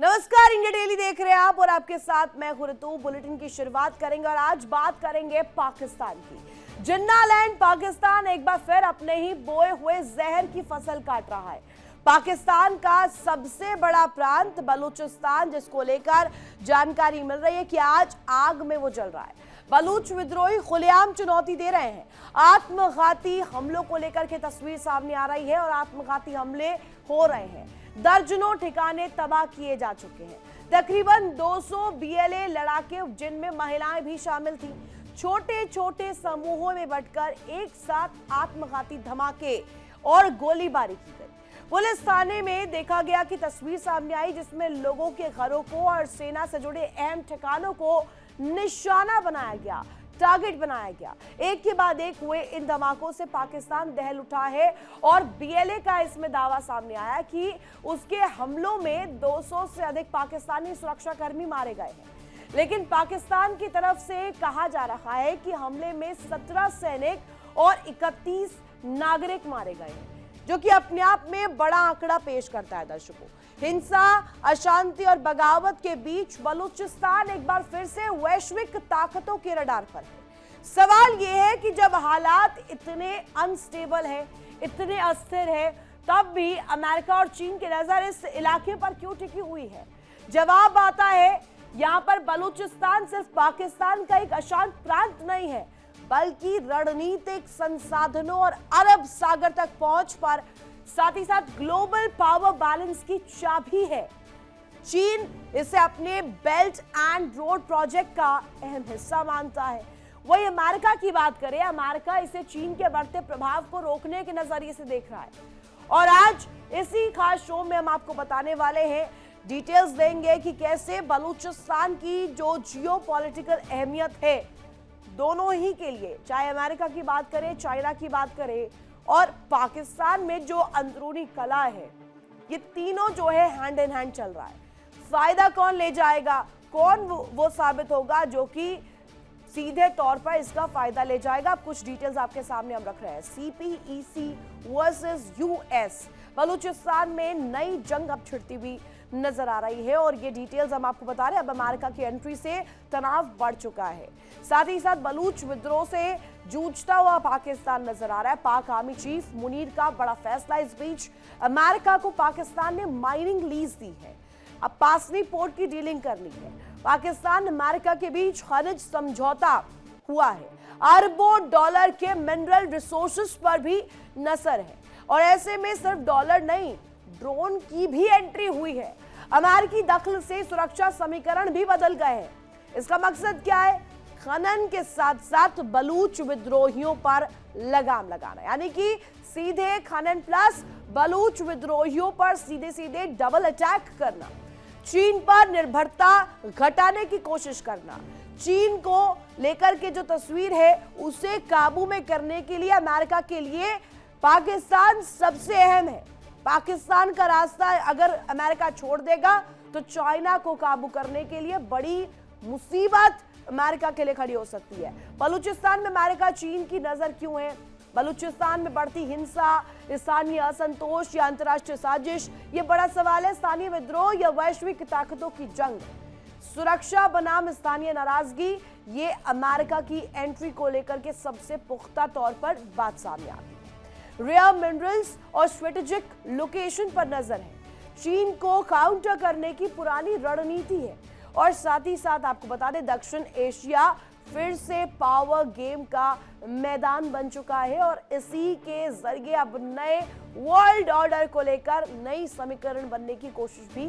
नमस्कार, India daily देख रहे हैं आप और आपके साथ मैं खुरतू। बुलेटिन की शुरुआत करेंगे और आज बात करेंगे पाकिस्तान की। जिन्नालैंड पाकिस्तान एक बार फिर अपने ही बोए हुए जहर की फसल काट रहा है। पाकिस्तान का सबसे बड़ा प्रांत बलूचिस्तान, जिसको लेकर जानकारी मिल रही है कि आज आग में वो जल रहा है। बलूच विद्रोही खुलेआम चुनौती दे रहे हैं। आत्मघाती हमलों को लेकर के तस्वीर सामने आ रही है और आत्मघाती हमले हो रहे हैं। दर्जनों ठिकाने तबाह किए जा चुके हैं। तकरीबन 200 बीएलए लड़ाके, जिनमें महिलाएं भी शामिल थीं, छोटे छोटे समूहों में बंटकर एक साथ आत्मघाती धमाके और गोलीबारी की गई। पुलिस थाने में देखा गया कि तस्वीर सामने आई जिसमें लोगों के घरों को और सेना से जुड़े अहम ठिकानों को निशाना बनाया गया, टारगेट बनाया गया। एक के बाद एक हुए इन धमाकों से पाकिस्तान दहल उठा है और बीएलए का इसमें दावा सामने आया कि उसके हमलों में 200 से अधिक पाकिस्तानी सुरक्षाकर्मी मारे गए हैं। लेकिन पाकिस्तान की तरफ से कहा जा रहा है कि हमले में 17 सैनिक और 31 नागरिक मारे गए हैं, जो कि अपने आप में बड़ा आंकड़ा पेश करता है। दर्शकों, हिंसा, अशांति और बगावत के बीच बलूचिस्तान एक बार फिर से वैश्विक ताकतों के रडार पर है। सवाल यह है कि जब हालात इतने अनस्टेबल है, इतने अस्थिर है, तब भी अमेरिका और चीन की नजर इस इलाके पर क्यों टिकी हुई है? जवाब आता है, यहाँ पर बलूचिस्तान सिर्फ पाकिस्तान का एक अशांत प्रांत नहीं है, बल्कि रणनीतिक संसाधनों और अरब सागर तक पहुंच पर साथ ही साथ ग्लोबल पावर बैलेंस की चाबी है। चीन इसे अपने बेल्ट एंड रोड प्रोजेक्ट का अहम हिस्सा मानता है। वही अमेरिका की बात करें, अमेरिका इसे चीन के बढ़ते प्रभाव को रोकने के नजरिए से देख रहा है। और आज इसी खास शो में हम आपको बताने वाले हैं, डिटेल्स देंगे कि कैसे बलूचिस्तान की जो जियोपॉलिटिकल अहमियत है दोनों ही के लिए, चाहे अमेरिका की बात करें, चाइना की बात करें और पाकिस्तान में जो अंदरूनी कला है, ये तीनों जो है हैंड इन हैंड चल रहा है। फायदा कौन ले जाएगा, कौन वो साबित होगा जो कि सीधे तौर पर इसका फायदा ले जाएगा। अब कुछ डिटेल्स आपके सामने हम रख रहे हैं। सीपीईसी वर्सेस यूएस, बलूचिस्तान में नई जंग अब छिड़ती हुई नजर आ रही है और ये डिटेल्स हम आपको बता रहे हैं। अब अमेरिका की एंट्री से तनाव बढ़ चुका है, साथ ही साथ बलूच विद्रोह से जूझता हुआ पाकिस्तान नजर आ रहा है। पाक आर्मी चीफ मुनीर का बड़ा फैसला इस बीच। अमेरिका को पाकिस्तान ने माइनिंग लीज दी है, अब पासनी पोर्ट की डीलिंग करनी है। पाकिस्तान अमेरिका के बीच खनिज समझौता हुआ है, अरबों डॉलर के मिनरल रिसोर्सेज पर भी नजर है और ऐसे में सिर्फ डॉलर नहीं, ड्रोन की भी एंट्री हुई है। अमेरिकी दखल से सुरक्षा समीकरण भी बदल गए हैं। इसका मकसद क्या है? खनन के साथ साथ बलूच विद्रोहियों पर लगाम लगाना, यानी कि सीधे खनन प्लस बलूच विद्रोहियों पर सीधे सीधे डबल अटैक करना, चीन पर निर्भरता घटाने की कोशिश करना, चीन को लेकर के जो तस्वीर है उसे काबू में करने के लिए अमेरिका के लिए पाकिस्तान सबसे अहम है। पाकिस्तान का रास्ता अगर अमेरिका छोड़ देगा तो चाइना को काबू करने के लिए बड़ी मुसीबत अमेरिका के लिए खड़ी हो सकती है। बलूचिस्तान में अमेरिका चीन की नजर क्यों है? बलूचिस्तान में बढ़ती हिंसा, स्थानीय असंतोष या अंतर्राष्ट्रीय साजिश, ये बड़ा सवाल है। स्थानीय विद्रोह या वैश्विक ताकतों की जंग, सुरक्षा बनाम स्थानीय नाराजगी, ये अमेरिका की एंट्री को लेकर के सबसे पुख्ता तौर पर बात सामने आती है। रेयर मिनरल्स और स्ट्रेटेजिक लोकेशन पर नजर है। चीन को काउंटर करने की पुरानी रणनीति है और साथ ही साथ आपको बता दें, दक्षिण एशिया फिर से पावर गेम का मैदान बन चुका है और इसी के जरिए अब नए वर्ल्ड ऑर्डर को लेकर नई समीकरण बनने की कोशिश भी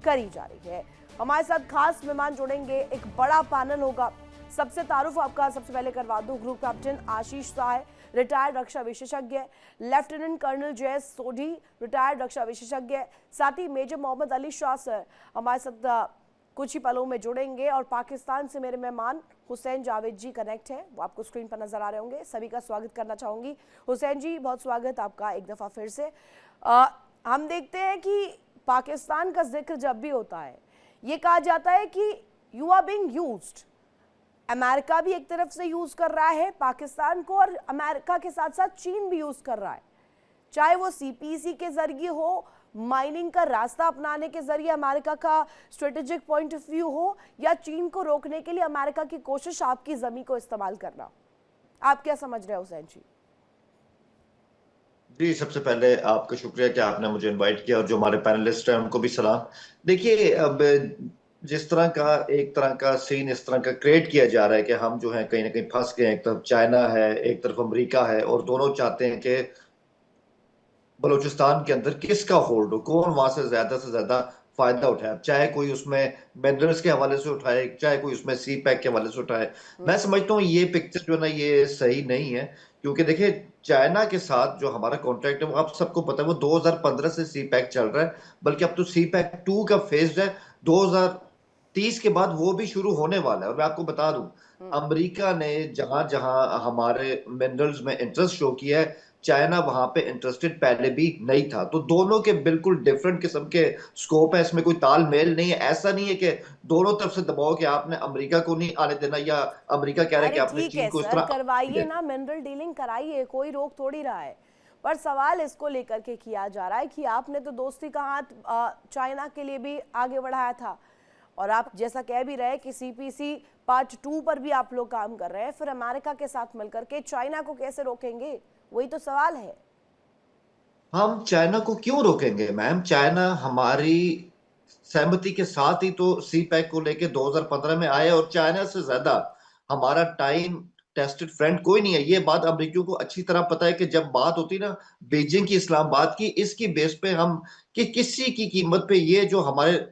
करी जा रही है। हमारे साथ खास मेहमान जुड़ेंगे, एक बड़ा पैनल होगा। सबसे तारुफ आपका सबसे पहले करवा दूं, ग्रुप कैप्टन आशीष शाह, रिटायर्ड रक्षा विशेषज्ञ, लेफ्टिनेंट कर्नल जय सोढ़ी, रिटायर्ड रक्षा विशेषज्ञ, साथ ही मेजर मोहम्मद अली शाह सर हमारे साथ कुछ ही पलों में जुड़ेंगे। और पाकिस्तान से मेरे मेहमान हुसैन जावेद जी कनेक्ट है, वो आपको स्क्रीन पर नजर आ रहे होंगे। सभी का स्वागत करना चाहूंगी। हुसैन जी, बहुत स्वागत आपका एक दफा फिर से। हम देखते हैं कि पाकिस्तान का जिक्र जब भी होता है, ये कहा जाता है कि you are being used. America भी एक तरफ से यूज कर रहा है पाकिस्तान को और अमेरिका के साथ साथ चीन भी यूज कर रहा है, चाहे वो सीपीसी के जरिए हो, माइनिंग का रास्ता अपनाने के जरिए अमेरिका का स्ट्रेटेजिक पॉइंट ऑफ व्यू हो, या चीन को रोकने के लिए अमेरिका की कोशिश आपकी जमीन को इस्तेमाल करना? आप क्या समझ रहे हो हुसैन जी? जी, सबसे पहले आपका शुक्रिया कि आपने मुझे इनवाइट किया, और जो हमारे पैनलिस्ट हैं उनको भी सलाम। देखिए, अब जिस तरह का सीन इस तरह का क्रिएट किया जा रहा है कि हम जो है कहीं ना कहीं फंस गए हैं। एक तरफ चाइना है, एक तरफ अमेरिका है, और दोनों चाहते हैं कि बलूचिस्तान के अंदर किसका होल्ड हो, कौन वहां से ज्यादा फायदा उठाए, चाहे कोई उसमें मिनरल्स के हवाले से उठाए, चाहे कोई उसमें सी पैक के हवाले से उठाए। मैं समझता हूँ ये पिक्चर जो है ना, ये सही नहीं है। क्योंकि देखिए, चाइना के साथ जो हमारा कॉन्ट्रैक्ट है वो आप सबको पता है, वो 2015 से सी पैक चल रहा है। बल्कि अब तो सी पैक 2 का फेज है, 2030 के बाद वो भी शुरू होने वाला है। और मैं आपको बता दूं, अमेरिका ने जहां जहां हमारे मिनरल्स में इंटरेस्ट शो किया है, चाइना वहां पे इंटरेस्टेड पहले भी नहीं था। तो दोनों के बिल्कुल डिफरेंट किस्म के स्कोप है, इसमें कोई तालमेल नहीं है। ऐसा नहीं है कि दोनों तरफ से दबाव कि आपने अमेरिका को नहीं आने देना, या अमेरिका कह रहा है कि अरे आपने ठीक चीन है को इस सर, तरह। करवाइए ना, मिनरल डीलिंग कराइए, कोई रोक थोड़ी रहा है। पर सवाल इसको लेकर के किया जा रहा है कि आपने तो दोस्ती का हाथ चाइना के लिए भी आगे बढ़ाया था, और आप जैसा कह भी रहे कि सीपीसी पार्ट 2 पर भी आप लोग काम कर रहे हैं, फिर अमेरिका के साथ मिलकर के चाइना को कैसे रोकेंगे? वही तो सवाल है। हम चाइना को क्यों रोकेंगे मैम? चाइना हमारी सहमति के साथ ही तो सी पैक को लेके 2015 में आए, और चाइना से ज्यादा हमारा टाइम टेस्टेड फ्रेंड कोई नहीं है। ये बात अमरीकियों को अच्छी तरह पता है कि जब बात होती ना बीजिंग की, इस्लामाबाद की, इसकी बेस पे हम कि किसी की कीमत पे ये जो हमारे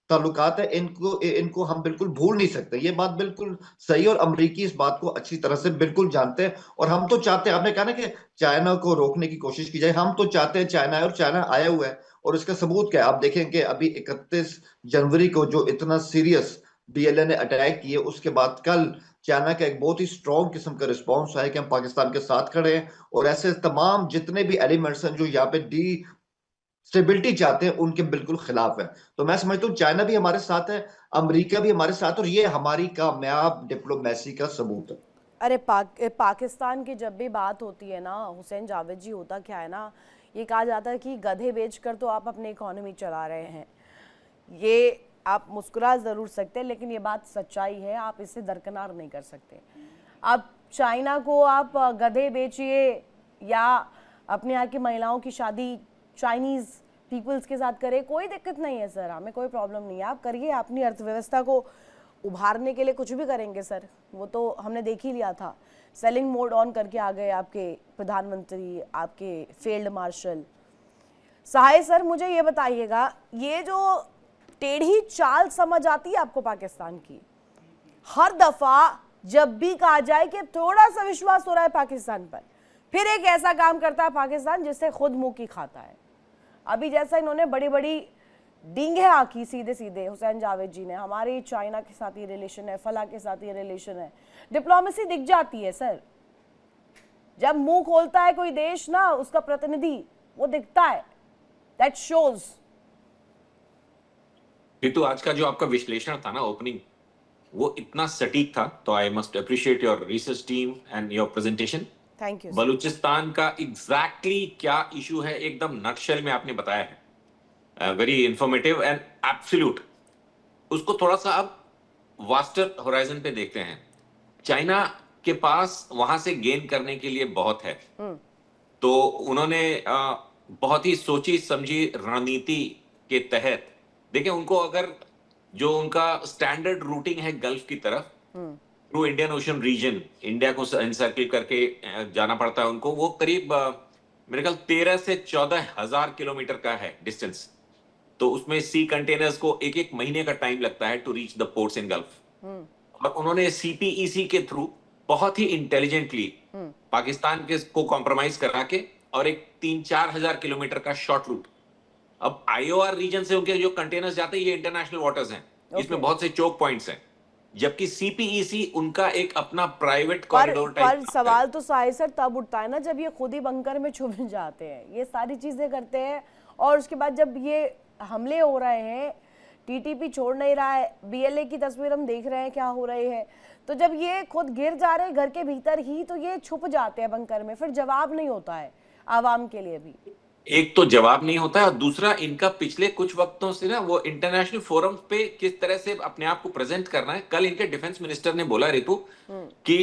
ताल्लुकात है, इनको इनको हम बिल्कुल भूल नहीं सकते। ये बात बिल्कुल सही, और अमरीकी इस बात को अच्छी तरह से बिल्कुल जानते हैं। और हम तो चाहते हैं, आपने कहा ना कि चाइना को रोकने की कोशिश की जाए, हम तो चाहते हैं चाइना आए, और चाइना आया हुआ है। और इसका सबूत क्या है? आप देखें कि अभी 31 जनवरी को जो इतना सीरियस बीएलए ने अटैक किए, उसके बाद कल चाइना का एक बहुत ही स्ट्रॉन्ग किस्म का रिस्पॉन्स आया कि हम पाकिस्तान के साथ खड़े हैं। और ऐसे तमाम जितने भी एलिमेंट्स हैं जो यहाँ पे डी स्टेबिलिटी चाहते हैं, उनके बिल्कुल खिलाफ है। तो मैं समझता हूँ चाइना भी हमारे साथ है, अमेरिका भी हमारे साथ, और ये हमारी कामयाब डिप्लोमेसी का सबूत है। अरे पाकिस्तान की जब भी बात होती है ना हुसैन जावेद जी, होता क्या है ना, ये कहा जाता है कि गधे बेचकर तो आप अपनी इकोनॉमी चला रहे हैं। ये आप मुस्कुरा ज़रूर सकते हैं, लेकिन ये बात सच्चाई है, आप इसे दरकिनार नहीं कर सकते। आप चाइना को आप गधे बेचिए, या अपने यहाँ की महिलाओं की शादी चाइनीज़ पीपल्स के साथ करें, कोई दिक्कत नहीं है सर, हमें कोई प्रॉब्लम नहीं है। आप करिए, अपनी अर्थव्यवस्था को उभारने के लिए कुछ भी करेंगे सर, वो तो हमने देख ही लिया था। सेलिंग मोड ऑन करके आ गए आपके प्रधानमंत्री, आपके फील्ड मार्शल। सहाय सर, मुझे ये बताइएगा, ये जो टेढ़ी चाल समझ आती है आपको पाकिस्तान की, हर दफा जब भी कहा जाए कि थोड़ा सा विश्वास हो रहा है पाकिस्तान पर, फिर एक ऐसा काम करता है पाकिस्तान जिससे खुद मुंह की खाता है। अभी जैसा इन्होंने बड़ी बड़ी डींगे आंकी सीधे सीधे हुसैन जावेद जी ने, हमारी चाइना के साथ ये रिलेशन है, फला के साथ ये रिलेशन है, डिप्लोमेसी दिख जाती है सर। जब मुंह खोलता है कोई देश ना, उसका प्रतिनिधि, वो दिखता है, दैट शोज। तो आज का जो आपका विश्लेषण था ना, ओपनिंग, वो इतना सटीक था, तो I must appreciate your research team and your presentation. Thank you. Balochistan का एग्जैक्टली क्या इशू है, एकदम नटशेल में आपने बताया है, वेरी इंफॉर्मेटिव एंड एब्सोल्यूट। उसको थोड़ा सा अब वास्टर होराइजन पे देखते हैं। चाइना के पास वहां से गेन करने के लिए बहुत है, तो उन्होंने बहुत ही सोची समझी रणनीति के तहत, देखें, उनको अगर जो उनका स्टैंडर्ड रूटिंग है गल्फ की तरफ through Indian ocean region, India को एनसर्किल करके जाना पड़ता है उनको, वो करीब मेरे ख्याल 13 से 14,000 किलोमीटर का है डिस्टेंस। तो उसमें सी कंटेनर्स को एक एक महीने का टाइम लगता है to reach the ports in Gulf. और उन्होंने सीपीईसी के थ्रू बहुत ही इंटेलिजेंटली पाकिस्तान के को कॉम्प्रोमाइज करा के, और एक 3-4 हजार किलोमीटर का शॉर्ट रूट। अब आईओआर रीजन से उनके जो कंटेनर्स जाते हैं, ये इंटरनेशनल वाटर्स हैं, इसमें बहुत से चोक पॉइंट्स हैं, जबकि सीपीईसी उनका एक अपना प्राइवेट कॉरिडोर टाइप। पर सवाल तो साहिर सर तब उठता है ना जब ये खुद ही बंकर में छुप जाते हैं, ये सारी चीजें करते हैं, और उसके बाद जब ये हमले हो रहे हैं, टीटीपी छोड़ नहीं रहा है, बीएलए की तस्वीर हम देख रहे हैं क्या हो रही है, तो जब ये खुद गिर जा रहे हैं घर के भीतर ही, तो ये छुप जाते हैं बंकर में, फिर जवाब नहीं होता है आवाम के लिए भी। एक तो जवाब नहीं होता है, और दूसरा इनका पिछले कुछ वक्तों से ना वो इंटरनेशनल फोरम पे किस तरह से अपने आप को प्रेजेंट करना है। कल इनके डिफेंस मिनिस्टर ने बोला रितु कि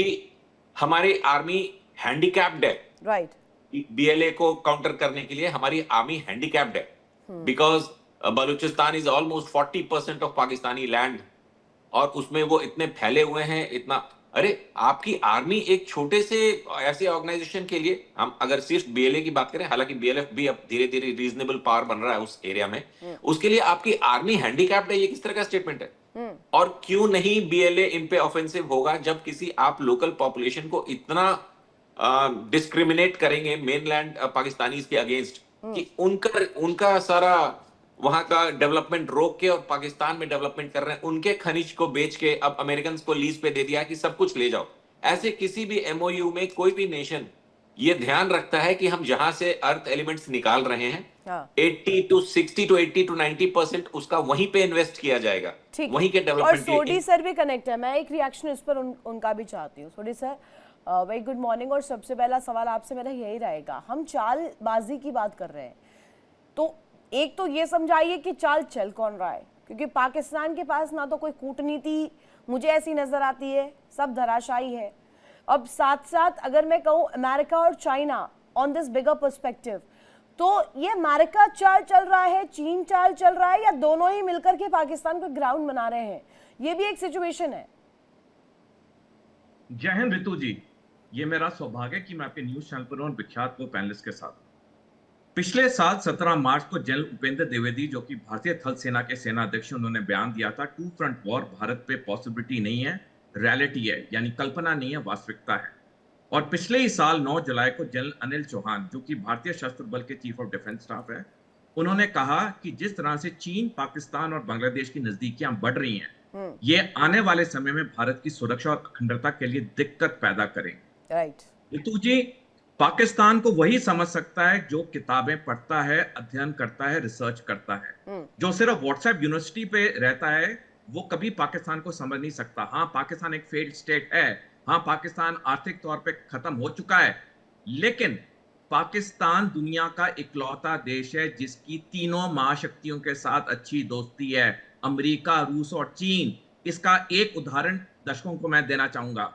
हमारी आर्मी हैंडीकैप्ड है, राइट। बीएलए को काउंटर करने के लिए हमारी आर्मी हैंडीकैप्ड है, because Balochistan is almost 40% of Pakistani land, और उसमें वो इतने फैले हुए हैं, इतना। अरे आपकी आर्मी एक छोटे से ऐसे ऑर्गेनाइजेशन के लिए, हम अगर सिर्फ बीएलए की बात करें, हालांकि बीएलएफ भी अब धीरे धीरे रीजनेबल पावर बन रहा है उस एरिया में, उसके लिए आपकी आर्मी हैंडीकैप्ड है, ये किस तरह का स्टेटमेंट है? और क्यों नहीं बीएलए इन पे ऑफेंसिव होगा जब किसी आप लोकल पॉपुलेशन को इतना डिस्क्रिमिनेट करेंगे मेनलैंड पाकिस्तानीज के अगेंस्ट कि उनका सारा वहां का डेवलपमेंट रोक के और पाकिस्तान में डेवलपमेंट कर रहे हैं, उनके खनिज को बेच के अब अमेरिकन को लीज पे दे दिया कि सब कुछ ले जाओ। ऐसे किसी भी एमओयू में कोई भी नेशन ये ध्यान रखता है कि हम जहां से अर्थ एलिमेंट्स निकाल रहे हैं, 80 to 60 to 80 to 90% उसका वहीं पे इन्वेस्ट किया जाएगा, वहीं के डेवलपमेंट के लिए। और सोडी सर भी कनेक्ट है, मैं एक रिएक्शन इस पर उनका भी चाहती हूँ। सोडी सर, वेरी गुड मॉर्निंग। और सबसे पहला सवाल आपसे मेरा यही रहेगा, हम चालबाजी की बात कर रहे हैं, तो एक तो ये समझाइए कि चाल चल कौन रहा है, क्योंकि पाकिस्तान के पास ना तो कोई कूटनीति मुझे ऐसी नजर आती है, सब धराशायी है। अब साथ साथ अगर मैं कहूँ अमेरिका और China on this bigger perspective, तो ये अमेरिका चाल चल रहा है, चीन चाल चल रहा है, या दोनों ही मिलकर के पाकिस्तान को ग्राउंड बना रहे हैं? ये भी एक सिचुएशन है। जय हिंद ऋतु जी, ये मेरा सौभाग्य है कि मैं आपके न्यूज चैनल पर हूं विख्यात वो पैनलिस्ट के साथ। पिछले साल 17 मार्च को जनरल उपेंद्र द्विवेदी, जो कि भारतीय थल सेना के सेना अध्यक्ष, उन्होंने बयान दिया था, टू फ्रंट वॉर भारत पे पॉसिबिलिटी नहीं है, रियलिटी है, यानी कल्पना नहीं है, वास्तविकता है। और पिछले ही साल 9 जुलाई को जनरल अनिल चौहान, जो कि भारतीय सशस्त्र बल के चीफ ऑफ डिफेंस स्टाफ है, उन्होंने कहा कि जिस तरह से चीन, पाकिस्तान और बांग्लादेश की नजदीकियां बढ़ रही हैं, ये आने वाले समय में भारत की सुरक्षा और अखंडता के लिए दिक्कत पैदा करेंगे। राइट। ऋतु जी, पाकिस्तान को वही समझ सकता है जो किताबें पढ़ता है, अध्ययन करता है, रिसर्च करता है। जो सिर्फ व्हाट्सएप यूनिवर्सिटी पे रहता है, वो कभी पाकिस्तान को समझ नहीं सकता। हाँ, पाकिस्तान एक फेल्ड स्टेट है, हाँ, पाकिस्तान आर्थिक तौर पे खत्म हो चुका है, लेकिन पाकिस्तान दुनिया का इकलौता देश है जिसकी तीनों महाशक्तियों के साथ अच्छी दोस्ती है, अमेरिका, रूस और चीन। इसका एक उदाहरण दर्शकों को मैं देना चाहूंगा।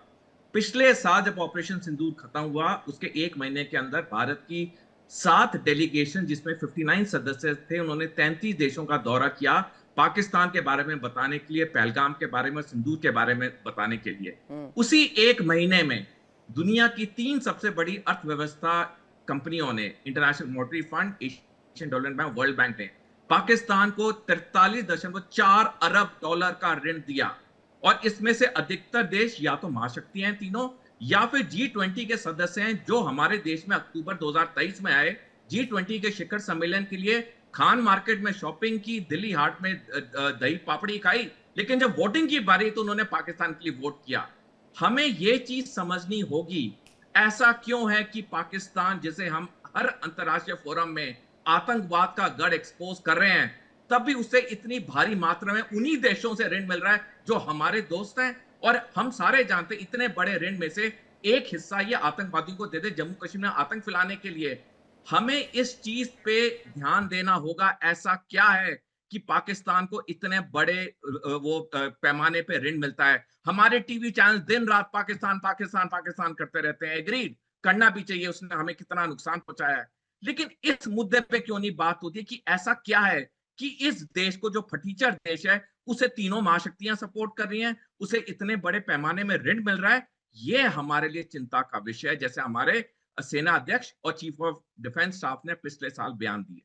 पिछले साल जब ऑपरेशन सिंदूर खत्म हुआ, उसके एक महीने के अंदर भारत की 7 डेलीगेशन, जिसमें 59 सदस्य थे, उन्होंने 33 देशों का दौरा किया पाकिस्तान के बारे में बताने के लिए, पहलगाम के बारे में, सिंदूर के बारे में बताने के लिए। उसी एक महीने में दुनिया की 3 सबसे बड़ी अर्थव्यवस्था कंपनियों ने, international monetary fund, Asian development bank, world bank ने पाकिस्तान को 43.4 अरब डॉलर का ऋण दिया। और इसमें से अधिकतर देश या तो महाशक्तियां हैं तीनों, या फिर G20 के सदस्य हैं, जो हमारे देश में अक्टूबर 2023 में आए, G20 के शिखर सम्मेलन के लिए खान मार्केट में शॉपिंग की, दिल्ली हाट में दही पापड़ी खाई, लेकिन जब वोटिंग की बारी तो उन्होंने पाकिस्तान के लिए वोट किया। हमें ये चीज समझनी होगी, ऐसा क्यों है कि पाकिस्तान, जिसे हम हर अंतरराष्ट्रीय फोरम में आतंकवाद का गढ़ एक्सपोज कर रहे हैं, तब भी उसे इतनी भारी मात्रा में उन्हीं देशों से ऋण मिल रहा है जो हमारे दोस्त हैं। और हम सारे जानते हैं, इतने बड़े ऋण में से एक हिस्सा ये आतंकवादियों को दे दे जम्मू कश्मीर में आतंक फैलाने के लिए। हमें इस चीज पे ध्यान देना होगा, ऐसा क्या है कि पाकिस्तान को इतने बड़े पैमाने पे ऋण मिलता है। हमारे टीवी चैनल दिन रात पाकिस्तान पाकिस्तान पाकिस्तान करते रहते हैं, एग्रीड, करना भी चाहिए, उसने हमें कितना नुकसान पहुंचाया है, लेकिन इस मुद्दे पे क्यों नहीं बात होती कि ऐसा क्या है कि इस देश को, जो फटीचर देश है, उसे तीनों महाशक्तियां सपोर्ट कर रही हैं, उसे इतने बड़े पैमाने में ऋण मिल रहा है। ये हमारे लिए चिंता का विषय है, जैसे हमारे सेना अध्यक्ष और चीफ ऑफ डिफेंस स्टाफ ने पिछले साल बयान दिए।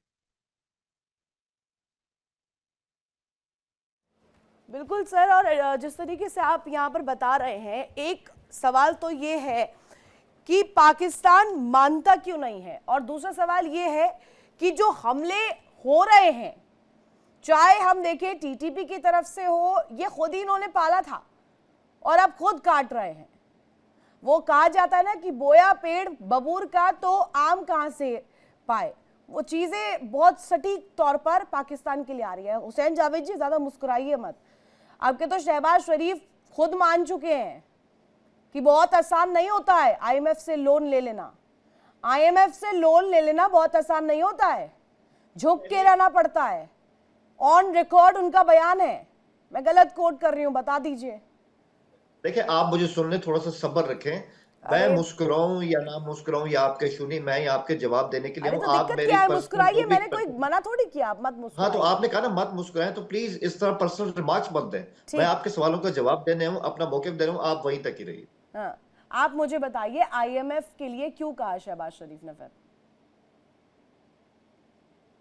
बिल्कुल सर, और जिस तरीके से आप यहाँ पर बता रहे हैं, एक सवाल तो ये है कि पाकिस्तान मानता क्यों नहीं है, और दूसरा सवाल ये है कि जो हमले हो रहे हैं, चाहे हम देखें टीटीपी की तरफ से हो, ये खुद ही इन्होंने पाला था और अब खुद काट रहे हैं। वो कहा जाता है ना कि बोया पेड़ बबूर का तो आम कहां से पाए, वो चीजें बहुत सटीक तौर पर पाकिस्तान के लिए आ रही है। हुसैन जावेद जी, ज्यादा मुस्कुराइए मत, आपके तो शहबाज शरीफ खुद मान चुके हैं कि बहुत आसान नहीं होता है IMF से लोन ले लेना। आईएमएफ से लोन ले लेना बहुत आसान नहीं होता है, झुक के रहना पड़ता है। ऑन रिकॉर्ड उनका बयान है, मैं गलत कोट कर रही हूं, बता दीजिए। देखिए, आप मुझे सुन लें, थोड़ा सा सब्र रखें। मैं मुस्कुराऊं या ना मुस्कुराऊं या आपके सुनी, मैं आपके जवाब देने के लिए अरे हूं। तो आप दिक्कत मेरी क्या है, पर्सनल मुस्कुराइए, जो भी मैंने कोई मना थोड़ी किया, आप मत हाँ, तो मुस्कुराइए। आपने कहा ना मत मुस्कुराएं, तो प्लीज इस तरह पर्सनल रिमार्क्स मत दें। मैं ठीक। आपके सवालों का जवाब देने हूं, अपना मौक़िफ़ दे रहा हूं, आप वहीं तक ही रहिए। हाँ, आप मुझे बताइए आईएमएफ के लिए क्यों कहा शहबाज शरीफ ने? फिर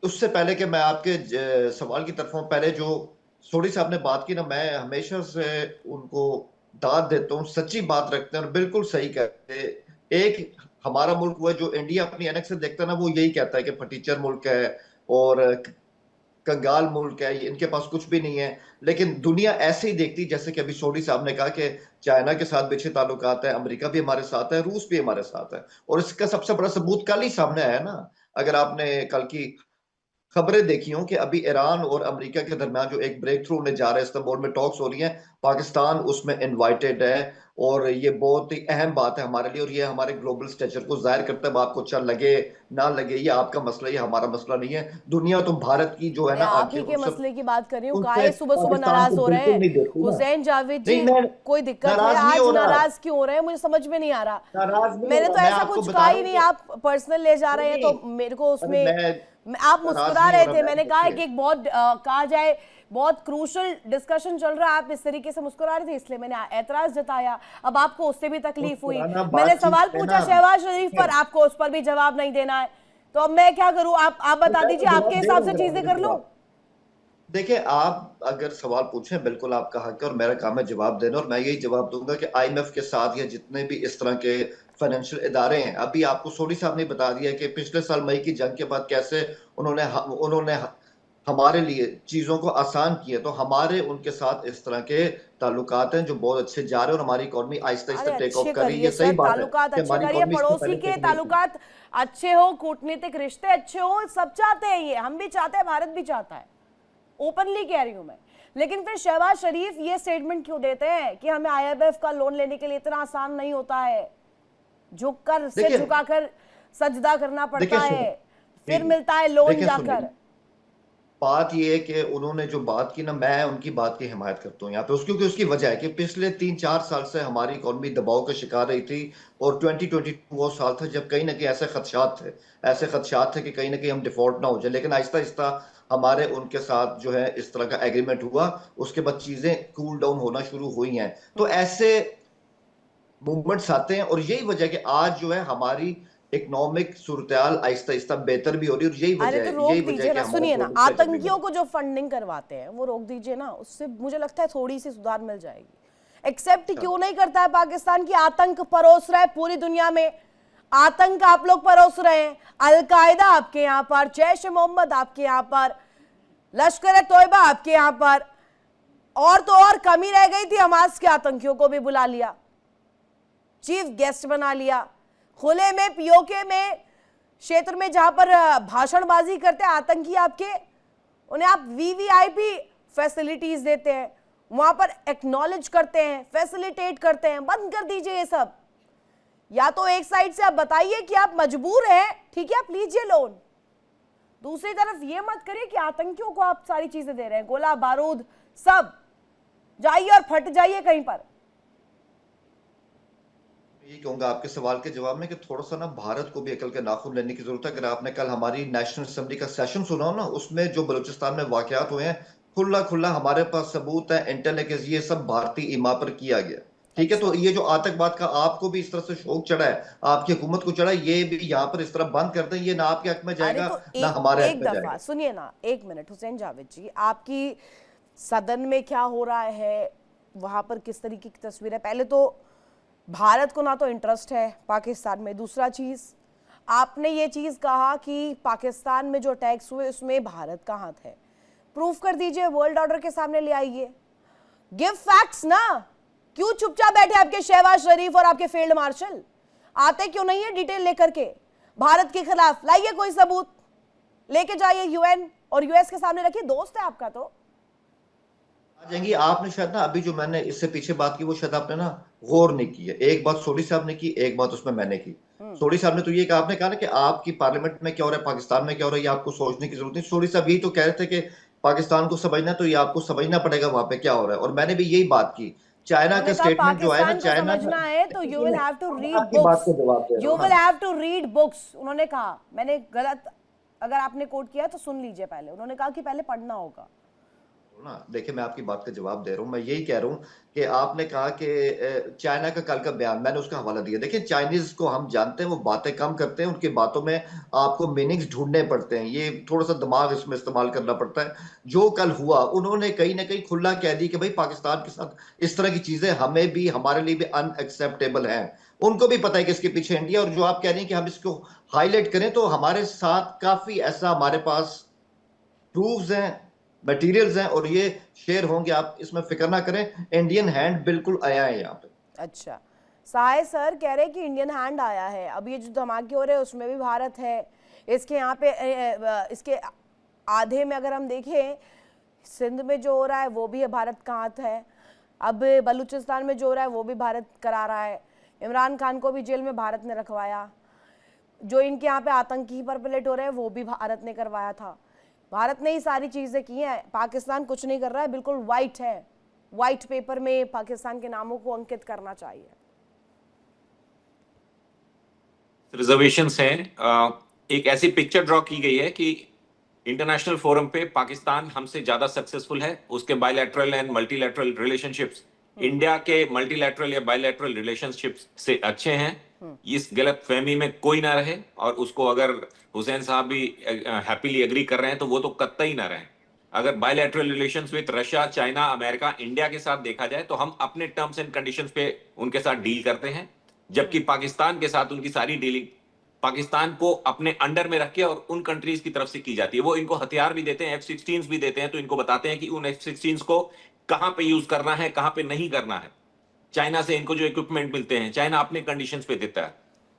उससे पहले कि मैं आपके सवाल की तरफ हूं, पहले जो सोडी साहब ने बात की ना, मैं हमेशा से उनको दाद देता हूं, सच्ची बात रखते हैं और बिल्कुल सही कहते हैं। एक हमारा मुल्क हुआ जो इंडिया अपनी एनेक्स से देखता है ना, वो यही कहता है कि फटीचर मुल्क है और कंगाल मुल्क है, इनके पास कुछ भी नहीं है। लेकिन दुनिया ऐसे ही देखती, जैसे कि अभी सोडी साहब ने कहा कि चाइना के साथ भी अच्छे ताल्लुकात है, अमेरिका भी हमारे साथ है, रूस भी हमारे साथ है। और इसका सबसे बड़ा सबूत कल ही सामने आया ना। अगर आपने कल की खबरें देखी हों कि अभी ईरान और अमेरिका के दरमियान जो एक ब्रेक थ्रू होने जा रहा है, इस्तांबुल में टॉक्स हो रही हैं, पाकिस्तान उसमें इनवाइटेड है। और ये बहुत ही अहम बात है हमारे लिए, और ये हमारे ग्लोबल स्टेचर को जाहिर करता है। आपको अच्छा लगे ना लगे, ये आपका मसला, ये हमारा मसला नहीं है। दुनिया तो भारत की जो है मैं ना आप आंखें, ही के उन सब मसले की बात कर रही हूँ। उनसे काहे सुबह सुबह पाकिस्तान नाराज को हो रहे बिल्कुल नहीं हैं देखूं ना। हुसैन जावेद जी? नहीं, मैं कोई दिक्कत है? नाराज नहीं आज हो रहा, नाराज क्यों हो रहे हैं, मुझे समझ में नहीं आ रहा। नाराज नहीं मैंने हो तो रहा, मैं ऐसा आपको कुछ बता कहा रहा ही हूं नहीं, कि आप पर्सनल ले जा रहे हैं तो नहीं, मेरे को अरे उसमें मैं आप नाराज मुस्कुरा नहीं रहे हो थे, रहा। मैंने कहा है कि देखिए, एक बहुत कहा जाए बहुत क्रूशल डिस्कशन चल रहा है, आप इस तरीके से मुस्कुरा रहे थे, इसलिए मैंने ऐतराज जताया। अब आपको उससे भी तकलीफ हुई, मुस्कुराना मैंने बातचीत सवाल है पूछा ना। शहबाज शरीफ पर, आपको उस पर भी जवाब नहीं देना है। तो अब मैं क्या करूं? आप तो बता मैं दीजिए, तो आपके जवाब दे हिसाब रहा से हूँ, चीजें मुझे कर लूं। जवाब। देखिए, आप अगर सवाल पूछें, बिल्कुल आपका हक है और मेरा काम है जवाब देना। और मैं यही जवाब दूंगा कि आईएमएफ के साथ या जितने भी इस तरह के फाइनेंशियल इदारे हैं, अभी आपको सोडी साहब ने बता दिया कि पिछले साल मई की जंग के बाद कैसे उन्होंने हमारे लिए चीजों को आसान किया। तो हमारे उनके साथ इस तरह के ताल्लुकात हैं जो बहुत अच्छे जा रहे हैं, और हमारी इकोनॉमी आहिस्ता अरे आहिस्ता टेक अच्छे ऑफ कर रही है। करिए ये सही सर, बात है ताल्लुकात कि अच्छे हमारी करिए, इकोनॉमी इससे पड़ोसी पहले के ठीक नहीं थी। ताल्लुकात अच्छे हो, कूटनीतिक रिश्ते अच्छे हो, सब चाहते हैं, ये हम भी चाहते हैं, भारत भी चाहता है, ओपनली कह रही हूं मैं। लेकिन फिर शहबाज शरीफ ये स्टेटमेंट क्यों देते हैं कि हमें आईएमएफ का लोन लेने के लिए इतना आसान नहीं होता है, झुककर सिर देखिए, झुकाकर सजदा करना पड़ता देखिए है, सुनिए, फिर जी, मिलता है लोन देखिए जाकर। सुनिए, बात ये है कि उन्होंने जो बात की ना, मैं उनकी बात की हिमायत करता हूँ यहाँ पे। क्योंकि उसकी वजह है कि पिछले 3-4 साल से हमारी इकोनॉमी दबाव का शिकार रही थी। और 2022 वो साल था जब कहीं ना कहीं ऐसे खदशात थे कि कहीं ना कहीं हम डिफॉल्ट ना हो जाए। लेकिन आहिस्ता आहिस्ता हमारे उनके साथ जो है इस तरह का एग्रीमेंट हुआ, उसके बाद चीजें कूल डाउन होना शुरू हुई हैं। तो ऐसे मूवमेंट्स आते हैं, और यही वजह है कि आज जो है हमारी इकोनॉमिक सूरत-ए-हाल आहिस्ता आहिस्ता बेहतर भी हो रही है। और अरे तो रोक यही वजह है दीजिए कि ना, हमारा सुनिए ना, ग्लोबल स्टेचर भी आतंकियों को जो फंडिंग करवाते हैं वो रोक दीजिए ना, उससे मुझे लगता है थोड़ी सी सुधार मिल जाएगी। एक्सेप्ट क्यों नहीं करता है पाकिस्तान की आतंक परोस रहा है पूरी दुनिया में? आतंक आप लोग परोस रहे हैं, अलकायदा आपके यहाँ पर, जैश ए मोहम्मद आपके यहाँ पर, लश्कर तोयबा आपके यहाँ पर, और तो और कमी रह गई थी, हमास के आतंकियों को भी बुला लिया, चीफ गेस्ट बना लिया, खुले में पीओके में क्षेत्र में जहां पर भाषणबाजी करते हैं आतंकी आपके, उन्हें आप वीवीआईपी फैसिलिटीज देते हैं, वहां पर एक्नॉलेज करते हैं, फैसिलिटेट करते हैं। बंद कर दीजिए ये सब। या तो एक साइड से आप बताइए कि आप मजबूर हैं, ठीक है, आप लीजिए लोन, दूसरी तरफ ये मत करिए कि आतंकियों को आप सारी चीजें दे रहे हैं, गोला बारूद सब, जाइए और फट जाइए कहीं पर। ये कहूंगा आपके सवाल के जवाब में कि थोड़ा सा ना भारत को भी अकल के नाखून लेने की जरूरत है। अगर आपने कल हमारी नेशनल असेंबली का सेशन सुना हो ना, उसमें जो बलूचिस्तान में वाकयात हुए हैं, खुला खुला हमारे पास सबूत है, इंटेल है कि ये सब भारतीय ईमा पर किया गया। ठीक है, तो ये जो आतंकवाद का आपको भी इस तरह से शौक चढ़ा है, आपकी हुकूमत को चढ़ा है, ये भी यहाँ पर इस तरह बंद कर दें। ये ना आपके हक में अरे जाएगा, तो ना हमारे हक एक में दफा जाएगा। सुनिए ना, एक मिनट हुसैन जावेद जी, आपकी सदन में क्या हो रहा है, वहां पर किस तरीके की तस्वीर है? पहले तो भारत को ना तो इंटरेस्ट है पाकिस्तान में, दूसरा चीज आपने ये चीज कहा कि पाकिस्तान में जो अटैक्स हुए उसमें भारत का हाथ है, प्रूफ कर दीजिए, वर्ल्ड ऑर्डर के सामने ले आइए, गिव फैक्ट्स ना। क्यों चुपचाप बैठे आपके शहबाज शरीफ और आपके फील्ड मार्शल? आते क्यों नहीं है डिटेल लेकर के भारत के खिलाफ? लाइए कोई सबूत, लेके जाइए यूएन और यूएस के सामने रखिए, दोस्त है आपका तो। आ जाएंगी। आपने शायद ना अभी जो मैंने इससे पीछे बात की वो शायद आपने ना गौर नहीं की है। एक बात सोडी साहब ने की, एक बात उसमें मैंने की। सोडी साहब ने तो ये कहा, आपने कहा ना कि आपकी पार्लियामेंट में क्या हो रहा है, पाकिस्तान में क्या हो रहा है, ये आपको सोचने की जरूरत नहीं। सोडी साहब यही तो कह रहे थे कि पाकिस्तान को समझना तो ये आपको समझना पड़ेगा वहां पे क्या हो रहा है, और मैंने भी यही बात की। चाइना का उन्होंने कहा स्टेटमेंट जो है ना, पाकिस्तान को चाइना समझना है तो you will have to read आपकी बात बुक्स, को जवाब दे रहा यू हूं विल ना। हैव टू रीड बुक्स, उन्होंने कहा। मैंने गलत अगर आपने कोट किया तो सुन लीजिए पहले, उन्होंने कहा कि पहले पढ़ना होगा ना। देखिए, मैं आपकी बात का जवाब दे रहा हूँ। मैं यही कह रहा हूँ कि आपने कहा कि चाइना का कल का बयान, मैंने उसका हवाला दिया। देखिए, चाइनीज को हम जानते हैं, वो बातें कम करते हैं, उनकी बातों में आपको मीनिंग्स ढूंढने पड़ते हैं, ये थोड़ा सा दिमाग इसमें इस्तेमाल करना पड़ता है। जो कल हुआ, उन्होंने कहीं ना कहीं खुला कह दी कि भाई पाकिस्तान के साथ इस तरह की चीजें हमें भी, हमारे लिए भी अनएक्सेप्टेबल है। उनको भी पता है कि इसके पीछे इंडिया, और जो आप कह रही हैं कि हम इसको हाईलाइट करें, तो हमारे साथ काफी ऐसा हमारे पास प्रूफ्स हैं, मटेरियल्स हैं, और ये शेयर होंगे, आप इसमें फिक्र ना करें। इंडियन हैंड बिल्कुल आया है यहाँ पे। अच्छा, साय सर कह रहे हैं कि इंडियन हैंड आया है। अब ये जो धमाके हो रहे हैं उसमें भी भारत है। इसके यहाँ पे इसके आधे में अगर हम देखें, सिंध में जो हो रहा है वो भी भारत का हाथ है। अब बलूचिस्तान में जो हो रहा है वो भी भारत करा रहा है। इमरान खान को भी जेल में भारत ने रखवाया। जो इनके यहाँ पे आतंकी परपलेट हो रहे हैं वो भी भारत ने करवाया था। भारत ने ही सारी चीजें की हैं। पाकिस्तान कुछ नहीं कर रहा है, बिल्कुल वाइट है। वाइट पेपर में पाकिस्तान के नामों को अंकित करना चाहिए। रिजर्वेशंस हैं। एक ऐसी पिक्चर ड्रॉ की गई है कि इंटरनेशनल फोरम पे पाकिस्तान हमसे ज्यादा सक्सेसफुल है, उसके bilateral and multilateral relationships India के मल्टीलैटरल या बायलैटरल रिलेशनशिप्स से अच्छे हैं। इस गलत फहमी में कोई ना रहे, और उसको अगर हुसैन साहब भी हैप्पीली एग्री कर रहे हैं तो वो तो कतई ना रहे। अगर bilateral relations with Russia, China, America, India के साथ देखा जाए तो हम अपने टर्म्स एंड कंडीशंस पे उनके साथ डील करते हैं, जबकि पाकिस्तान के साथ उनकी सारी डीलिंग पाकिस्तान को अपने अंडर में रख के और उन कंट्रीज की तरफ से की जाती है। वो इनको हथियार भी देते हैं, F-16 भी देते हैं, तो इनको बताते हैं कि उन F-16 को कहां पे यूज करना है, कहां पे नहीं करना है। चाइना से इनको जो इक्विपमेंट मिलते हैं, चाइना अपने कंडीशंस पे देता है।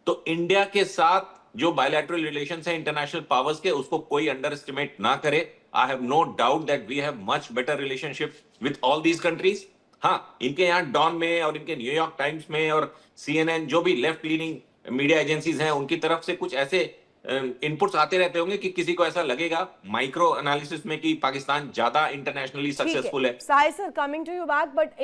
तो इंडिया के साथ जो बायलैटरल रिलेशंस है इंटरनेशनल पावर्स के, उसको कोई अंडर एस्टिमेट ना करे। I have no doubt that we have much better relationship with all these countries. हाँ, इनके यहाँ डॉन में और इनके न्यूयॉर्क टाइम्स में और CNN, जो भी लेफ्ट लीनिंग मीडिया एजेंसीज हैं, उनकी तरफ से कुछ ऐसे इनपुट्स आते रहते होंगे कि किसी को ऐसा लगेगा माइक्रो एनालिसिस में कि पाकिस्तान ज्यादा इंटरनेशनली सक्सेसफुल है। Sahil sir, coming to you back, but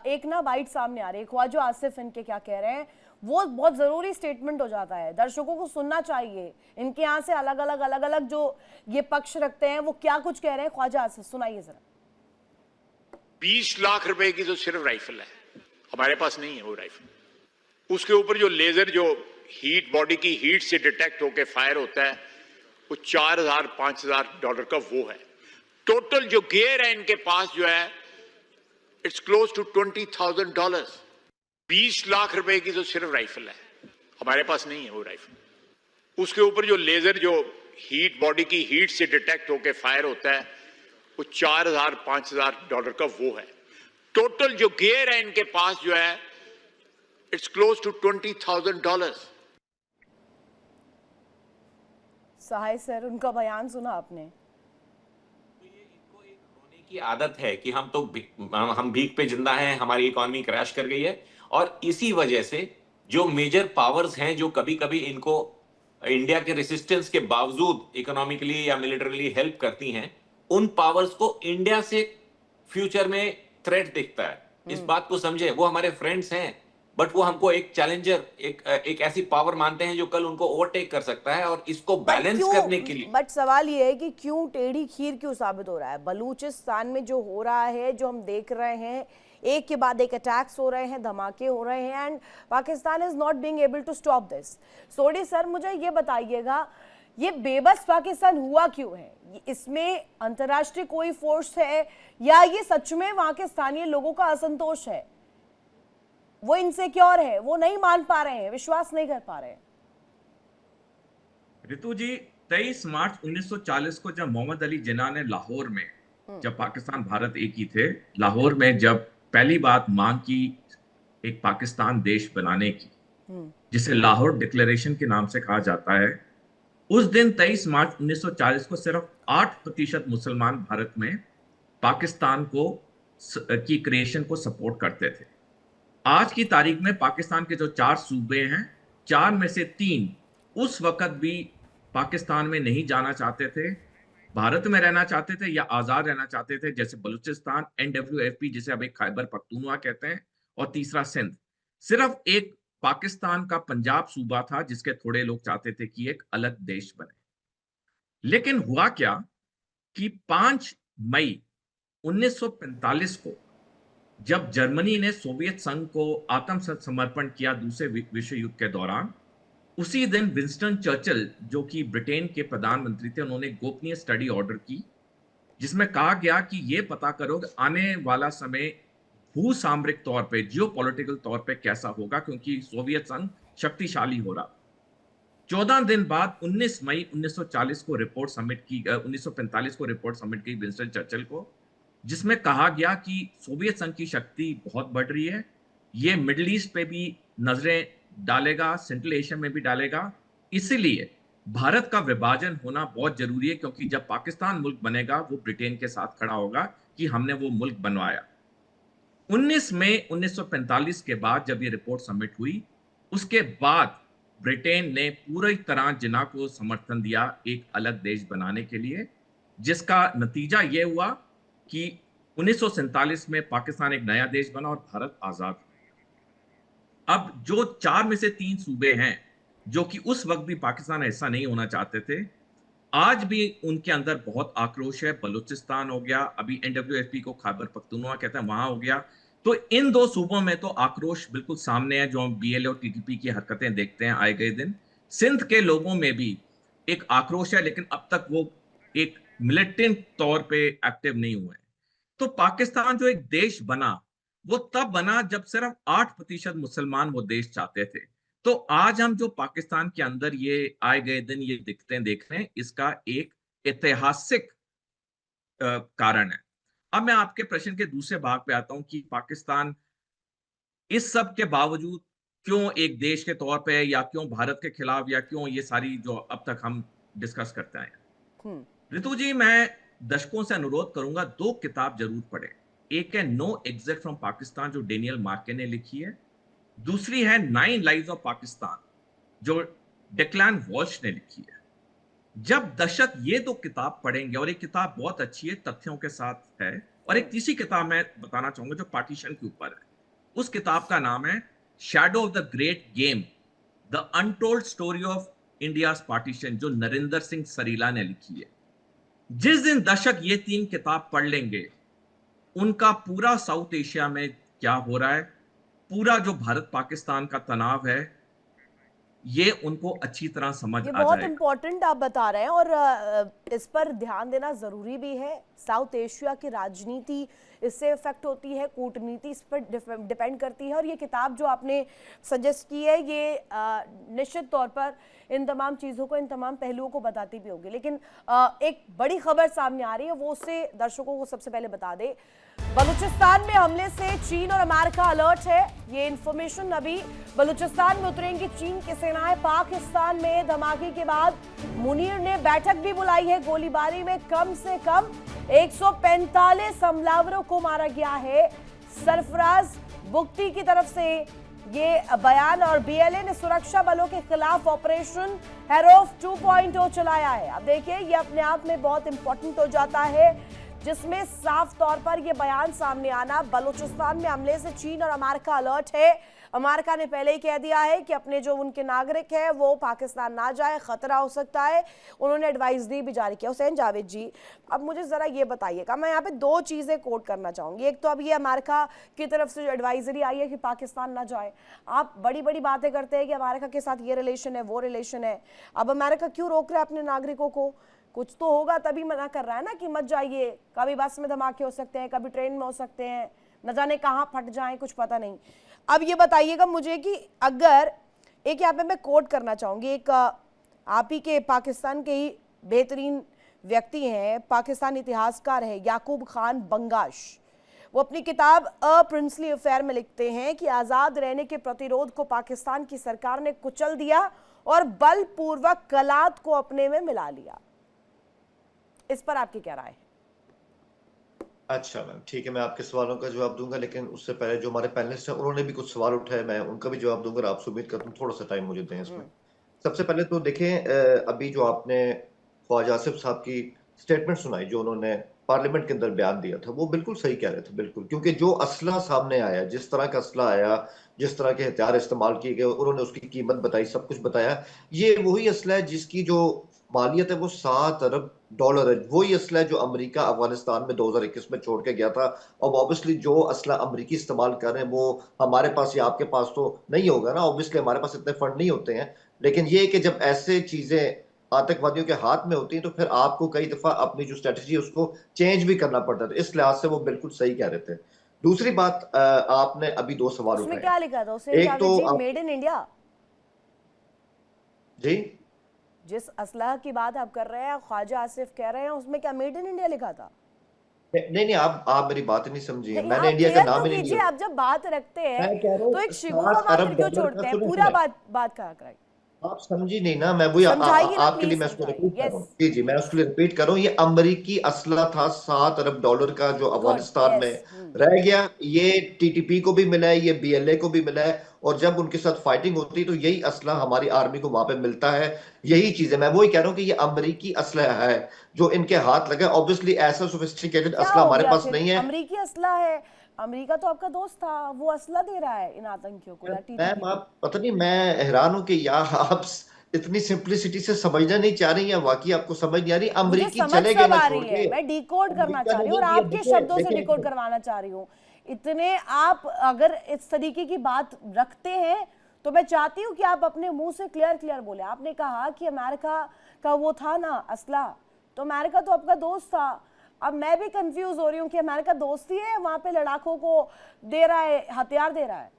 एक ना बाइट सामने आ रही है। ख्वाजा आसिफ इनके क्या कह रहे हैं, वो बहुत जरूरी स्टेटमेंट हो जाता है, दर्शकों को सुनना चाहिए। इनके यहाँ से अलग अलग जो ये पक्ष रखते हैं वो क्या कुछ कह रहे हैं। ख्वाजा आसिफ, सुनाइए जरा। 20 लाख रुपए की तो सिर्फ राइफल है, हमारे पास नहीं है वो राइफल। उसके ऊपर जो लेजर, जो हीट, बॉडी की हीट से डिटेक्ट होकर फायर होता है, वो $4,000-5,000 का वो है। टोटल जो गियर है इनके पास जो है, इट्स क्लोज टू $20,000। 20 लाख रुपए की तो सिर्फ राइफल है, हमारे पास नहीं है वो राइफल। उसके ऊपर जो लेजर, जो हीट, बॉडी की हीट से डिटेक्ट होकर फायर होता है, वो $4,000-5,000 का वो है। टोटल जो गियर है इनके पास जो है, it's close to $20,000। Sahil sir, उनका बयान सुना आपने? इनको एक रोने की आदत है कि हम भीख पे जिंदा हैं, हमारी इकोनॉमी क्रैश कर गई है, और इसी वजह से जो मेजर पावर्स हैं, जो कभी कभी इनको इंडिया के रेसिस्टेंस के बावजूद इकोनॉमिकली या मिलिटरीली हेल्प करती हैं, उन पावर्स को इंडिया से फ्यूचर में थ्रेट दिखता है। इस बात को समझे, वो हमारे फ्रेंड्स हैं, बट वो हमको एक चैलेंजर, एक ऐसी पावर मानते हैं जो कल उनको ओवरटेक कर सकता है, और इसको बैलेंस करने के लिए। बट सवाल ये है कि क्यों टेढ़ी खीर क्यों साबित हो रहा है? बलूचिस्तान में जो हो रहा है, जो हम देख रहे हैं, एक के बाद एक अटैक्स हो रहे हैं, धमाके हो रहे हैं, and Pakistan is not being able to stop this. Sodhi sir, मुझे ये बताइएगा, ये बेबस पाकिस्तान हुआ क्यों है? इसमें अंतर्राष्ट्रीय कोई फोर्स है या ये सच में वहां के स्थानीय लोगों का असंतोष है? वो इनसिक्योर है, वो नहीं मान पा रहे हैं, विश्वास नहीं कर पा रहे हैं। ऋतु जी, 23 मार्च 1940 को जब मोहम्मद अली जिन्ना ने लाहौर में, जब पाकिस्तान भारत एक ही थे, लाहौर में जब पहली बात मांग की एक पाकिस्तान देश बनाने की, जिसे लाहौर डिक्लेरेशन के नाम से कहा जाता है, उस दिन 23 मार्च 1940 को सिर्फ 8% मुसलमान भारत में पाकिस्तान की क्रिएशन को सपोर्ट करते थे। आज की तारीख में पाकिस्तान के जो 4 सूबे हैं 4 में से 3 उस वक्त भी पाकिस्तान में नहीं जाना चाहते थे, भारत में रहना चाहते थे या आजाद रहना चाहते थे, जैसे बलूचिस्तान, NWFP जिसे अब एक खैबर पख्तूनवा कहते हैं, और तीसरा सिंध। सिर्फ एक पाकिस्तान का पंजाब सूबा था जिसके थोड़े लोग चाहते थे कि एक अलग देश बने। लेकिन हुआ क्या कि 5 मई 1945 को जब जर्मनी ने सोवियत संघ को आत्मसमर्पण किया दूसरे विश्व युद्ध के दौरान, उसी दिन विंस्टन चर्चिल जो कि ब्रिटेन के प्रधानमंत्री थे, उन्होंने गोपनीय स्टडी ऑर्डर की जिसमें कहा गया कि यह पता करो कि आने वाला समय भू सामरिक तौर पे, जियोपॉलिटिकल तौर पे कैसा होगा, क्योंकि सोवियत संघ शक्तिशाली हो रहा। 14 दिन बाद 19 मई 1945 को रिपोर्ट सबमिट की विंस्टन चर्चिल को, जिसमें कहा गया कि सोवियत संघ की शक्ति बहुत बढ़ रही है, ये मिडिल ईस्ट पे भी नजरें डालेगा, सेंट्रल एशिया में भी डालेगा, इसलिए भारत का विभाजन होना बहुत जरूरी है, क्योंकि जब पाकिस्तान मुल्क बनेगा वो ब्रिटेन के साथ खड़ा होगा कि हमने वो मुल्क बनवाया। 19 मई 1945 के बाद जब ये रिपोर्ट सबमिट हुई, उसके बाद ब्रिटेन ने पूरी तरह जिन्ना को समर्थन दिया एक अलग देश बनाने के लिए, जिसका नतीजा ये हुआ कि 1947 में पाकिस्तान एक नया देश बना और भारत आजाद। अब जो 4 में से 3 सूबे हैं जो कि उस वक्त भी पाकिस्तान ऐसा नहीं होना चाहते थे, आज भी उनके अंदर बहुत आक्रोश है। बलूचिस्तान हो गया, अभी NWFP को खैबर पख्तूनवा कहते हैं, वहां हो गया। तो इन 2 सूबों में तो आक्रोश बिल्कुल सामने है, जो हम BLA और TTP की हरकतें देखते हैं आए गए दिन। सिंध के लोगों में भी एक आक्रोश है, लेकिन अब तक वो एक मिलिटेंट तौर पे एक्टिव नहीं हुए। तो पाकिस्तान जो एक देश बना, वो तब बना जब सिर्फ 8% मुसलमान वो देश चाहते थे। तो आज हम जो पाकिस्तान के अंदर ये आए गए दिन ये देख रहे हैं, इसका एक ऐतिहासिक कारण है। अब मैं आपके प्रश्न के दूसरे भाग पे आता हूं कि पाकिस्तान इस सब के बावजूद क्यों एक देश के तौर पे, या क्यों भारत के खिलाफ, या क्यों ये सारी जो अब तक हम डिस्कस करते हैं। ऋतु जी, मैं दर्शकों से अनुरोध करूंगा 2 किताब जरूर पढ़ें। एक है नो एग्जिट फ्रॉम पाकिस्तान जो डेनियल मार्के ने लिखी है, दूसरी है 9 लाइव्स ऑफ पाकिस्तान जो डेक्लान वॉल्श ने लिखी है। जब दर्शक ये 2 किताब पढ़ेंगे, और एक किताब बहुत अच्छी है, तथ्यों के साथ है, और एक तीसरी किताब मैं बताना चाहूंगा जो पार्टीशन के ऊपर है। उस किताब का नाम है shadow of the great game, the untold story of India's partition, जो नरेंद्र सिंह सरीला ने लिखी है। जिस दिन दर्शक ये 3 किताब पढ़ लेंगे, उनका पूरा साउथ एशिया में क्या हो रहा है, पूरा जो भारत पाकिस्तान का तनाव है, ये उनको अच्छी तरह समझ आ जाएगा। बहुत इंपॉर्टेंट आप बता रहे हैं, और इस पर ध्यान देना जरूरी भी है। साउथ एशिया की राजनीति इससे इफेक्ट होती है, कूटनीति इस पर डिपेंड करती है, और ये किताब जो आपने सजेस्ट की है, ये निश्चित तौर पर इन तमाम चीज़ों को, इन तमाम पहलुओं को बताती भी होगी। लेकिन एक बड़ी खबर सामने आ रही है, वो उससे दर्शकों को सबसे पहले बता दे। बलूचिस्तान में हमले से चीन और अमेरिका अलर्ट है। ये इंफॉर्मेशन अभी बलूचिस्तान में उतरेंगी चीन की सेनाएं। पाकिस्तान में धमाके के बाद मुनीर ने बैठक भी बुलाई है। गोलीबारी में कम से कम 145 हमलावरों को मारा गया है। सरफराज बुख्ती की तरफ से ये बयान, और BLA ने सुरक्षा बलों के खिलाफ ऑपरेशन हेरोफ 2.0 चलाया है। अब देखिए, ये अपने आप में बहुत इंपॉर्टेंट हो जाता है, जिसमें साफ तौर पर यह बयान सामने आना, बलूचिस्तान में हमले से चीन और अमेरिका अलर्ट है। अमेरिका ने पहले ही कह दिया है कि अपने जो उनके नागरिक हैं वो पाकिस्तान ना जाए, खतरा हो सकता है। उन्होंने एडवाइस दी भी जारी किया। हुसैन जावेद जी, अब मुझे जरा ये बताइएगा, मैं यहाँ पे 2 चीजें कोट करना चाहूंगी। एक तो अब ये अमेरिका की तरफ से जो एडवाइजरी आई है कि पाकिस्तान ना जाए। आप बड़ी बड़ी बातें करते हैं कि अमेरिका के साथ ये रिलेशन है, वो रिलेशन है। अब अमेरिका क्यों रोक रहा है अपने नागरिकों को? कुछ तो होगा, तभी मना कर रहा है ना कि मत जाइए। कभी बस में धमाके हो सकते हैं, कभी ट्रेन में हो सकते हैं, न जाने कहाँ फट जाएं, कुछ पता नहीं। अब ये बताइएगा मुझे कि अगर एक यहाँ पे मैं कोट करना चाहूंगी, एक आप ही के पाकिस्तान के ही बेहतरीन व्यक्ति हैं, पाकिस्तान इतिहासकार है याकूब खान बंगाश। वो अपनी किताब अ प्रिंसली अफेयर में लिखते हैं कि आज़ाद रहने के प्रतिरोध को पाकिस्तान की सरकार ने कुचल दिया और बलपूर्वक कलात को अपने में मिला लिया। इस पर आपकी क्या राय है? अच्छा मैम, ठीक है, मैं आपके सवालों का जवाब दूंगा, लेकिन उससे पहले जो हमारे पैनलिस्ट हैं उन्होंने भी कुछ सवाल उठाए, मैं उनका भी जवाब दूंगा और आपसे उम्मीद करता हूँ थोड़ा सा टाइम मुझे दें इसमें। सबसे पहले तो देखें, अभी जो आपने ख्वाजा आसिफ साहब की स्टेटमेंट सुनाई, जो उन्होंने पार्लियामेंट के अंदर बयान दिया था, वो बिल्कुल सही कह रहे थे, बिल्कुल, क्योंकि जो असला सामने आया, जिस तरह का असला आया, जिस तरह के हथियार इस्तेमाल किए गए, उन्होंने उसकी कीमत बताई, सब कुछ बताया, ये वही असला है जिसकी जो मालियत है वो $7 अरब है। वही असला है जो अमेरिका अफगानिस्तान में 2021 में छोड़ के गया था। अब ऑब्वियसली जो असला अमेरिकी इस्तेमाल कर रहे हैं वो हमारे पास या आपके पास तो नहीं होगा ना, ऑब्वियसली हमारे पास इतने फंड नहीं होते हैं, लेकिन ये कि जब ऐसे चीजें आतंकवादियों के हाथ में होती हैं तो फिर आपको कई दफा अपनी जो स्ट्रेटजी है उसको चेंज भी करना पड़ता है, तो इस लिहाज से वो बिल्कुल सही कह रहे थे। दूसरी बात, आपने अभी दो सवाल उसमें उठाए। क्या लिखा था उसने, एक तो आप मेड इन इंडिया? जी जिस असलाह की बात आप कर रहे हैं, ख्वाजा आसिफ कह रहे हैं, उसमें क्या मेड इन इंडिया लिखा था? नहीं नहीं, आप मेरी बात ही नहीं समझी है, नहीं, मैंने आप इंडिया का क्लियर नाम तो ही नहीं कीजिए। लिया। आप जब बात रखते हैं मैं कह रहा तो हूँ एक शिगुफा 7 मात्र अरब क्यों डॉलर छोड़ते का, हैं? सुने पूरा सुने, बात कराइए। आप समझी नहीं ना, मैं वही समझाइए ना आपके लिए प्लीज, मैं उसको समझाइए। रिपीट कर रहा यस, हूँ। जी जी, मैं उसके लिए रिपीट कर रहा हूँ। ये अमरीकी असला था $7 अरब का, जो गुड, अफगानिस्तान में यस। रह गया। ये टीटीपी को भी मिला है, ये बीएलए को भी मिला है, और जब उनके साथ फाइटिंग होती है तो यही असला हमारी आर्मी को वहां पे मिलता है। यही चीज है, मैं वही कह रहा हूँ कि ये अमरीकी असला है जो इनके हाथ लगा। ऑब्वियसली ऐसा सोफिस्टिकेटेड क्या असला हो हमारे गया पास फिर? नहीं है। अमेरिकी असला है, अमेरिका तो आपका दोस्त था, वो असला दे रहा है इन आतंकियों को या टीटीपी मैम, को। आप पता नहीं, मैं हैरान हूं कि या आप इतनी सिंप्लिसिटी से समझना नहीं चाह रही, या वाकई आपको समझ नहीं आ रही। मुझे अमरीकी समझ चले गए सब ना आ छोड़ रही है, के। मैं डिकोड करना अमेरिका चाह ने रही हूँ नहीं और दिया, आपके देखिए शब्दों से देखिए एक डिकोड मिनट। करवाना चाह रही हूँ। इतने आप अगर इस तरीके की बात रखते हैं तो मैं चाहती हूँ कि आप अपने मुंह से क्लियर क्लियर बोले। आपने कहा कि अमेरिका का वो था ना असला, तो अमेरिका तो आपका दोस्त था। अब मैं भी कंफ्यूज हो रही हूँ कि अमेरिका दोस्ती है, वहां पे लड़ाकों को दे रहा है, हथियार दे रहा है। मैं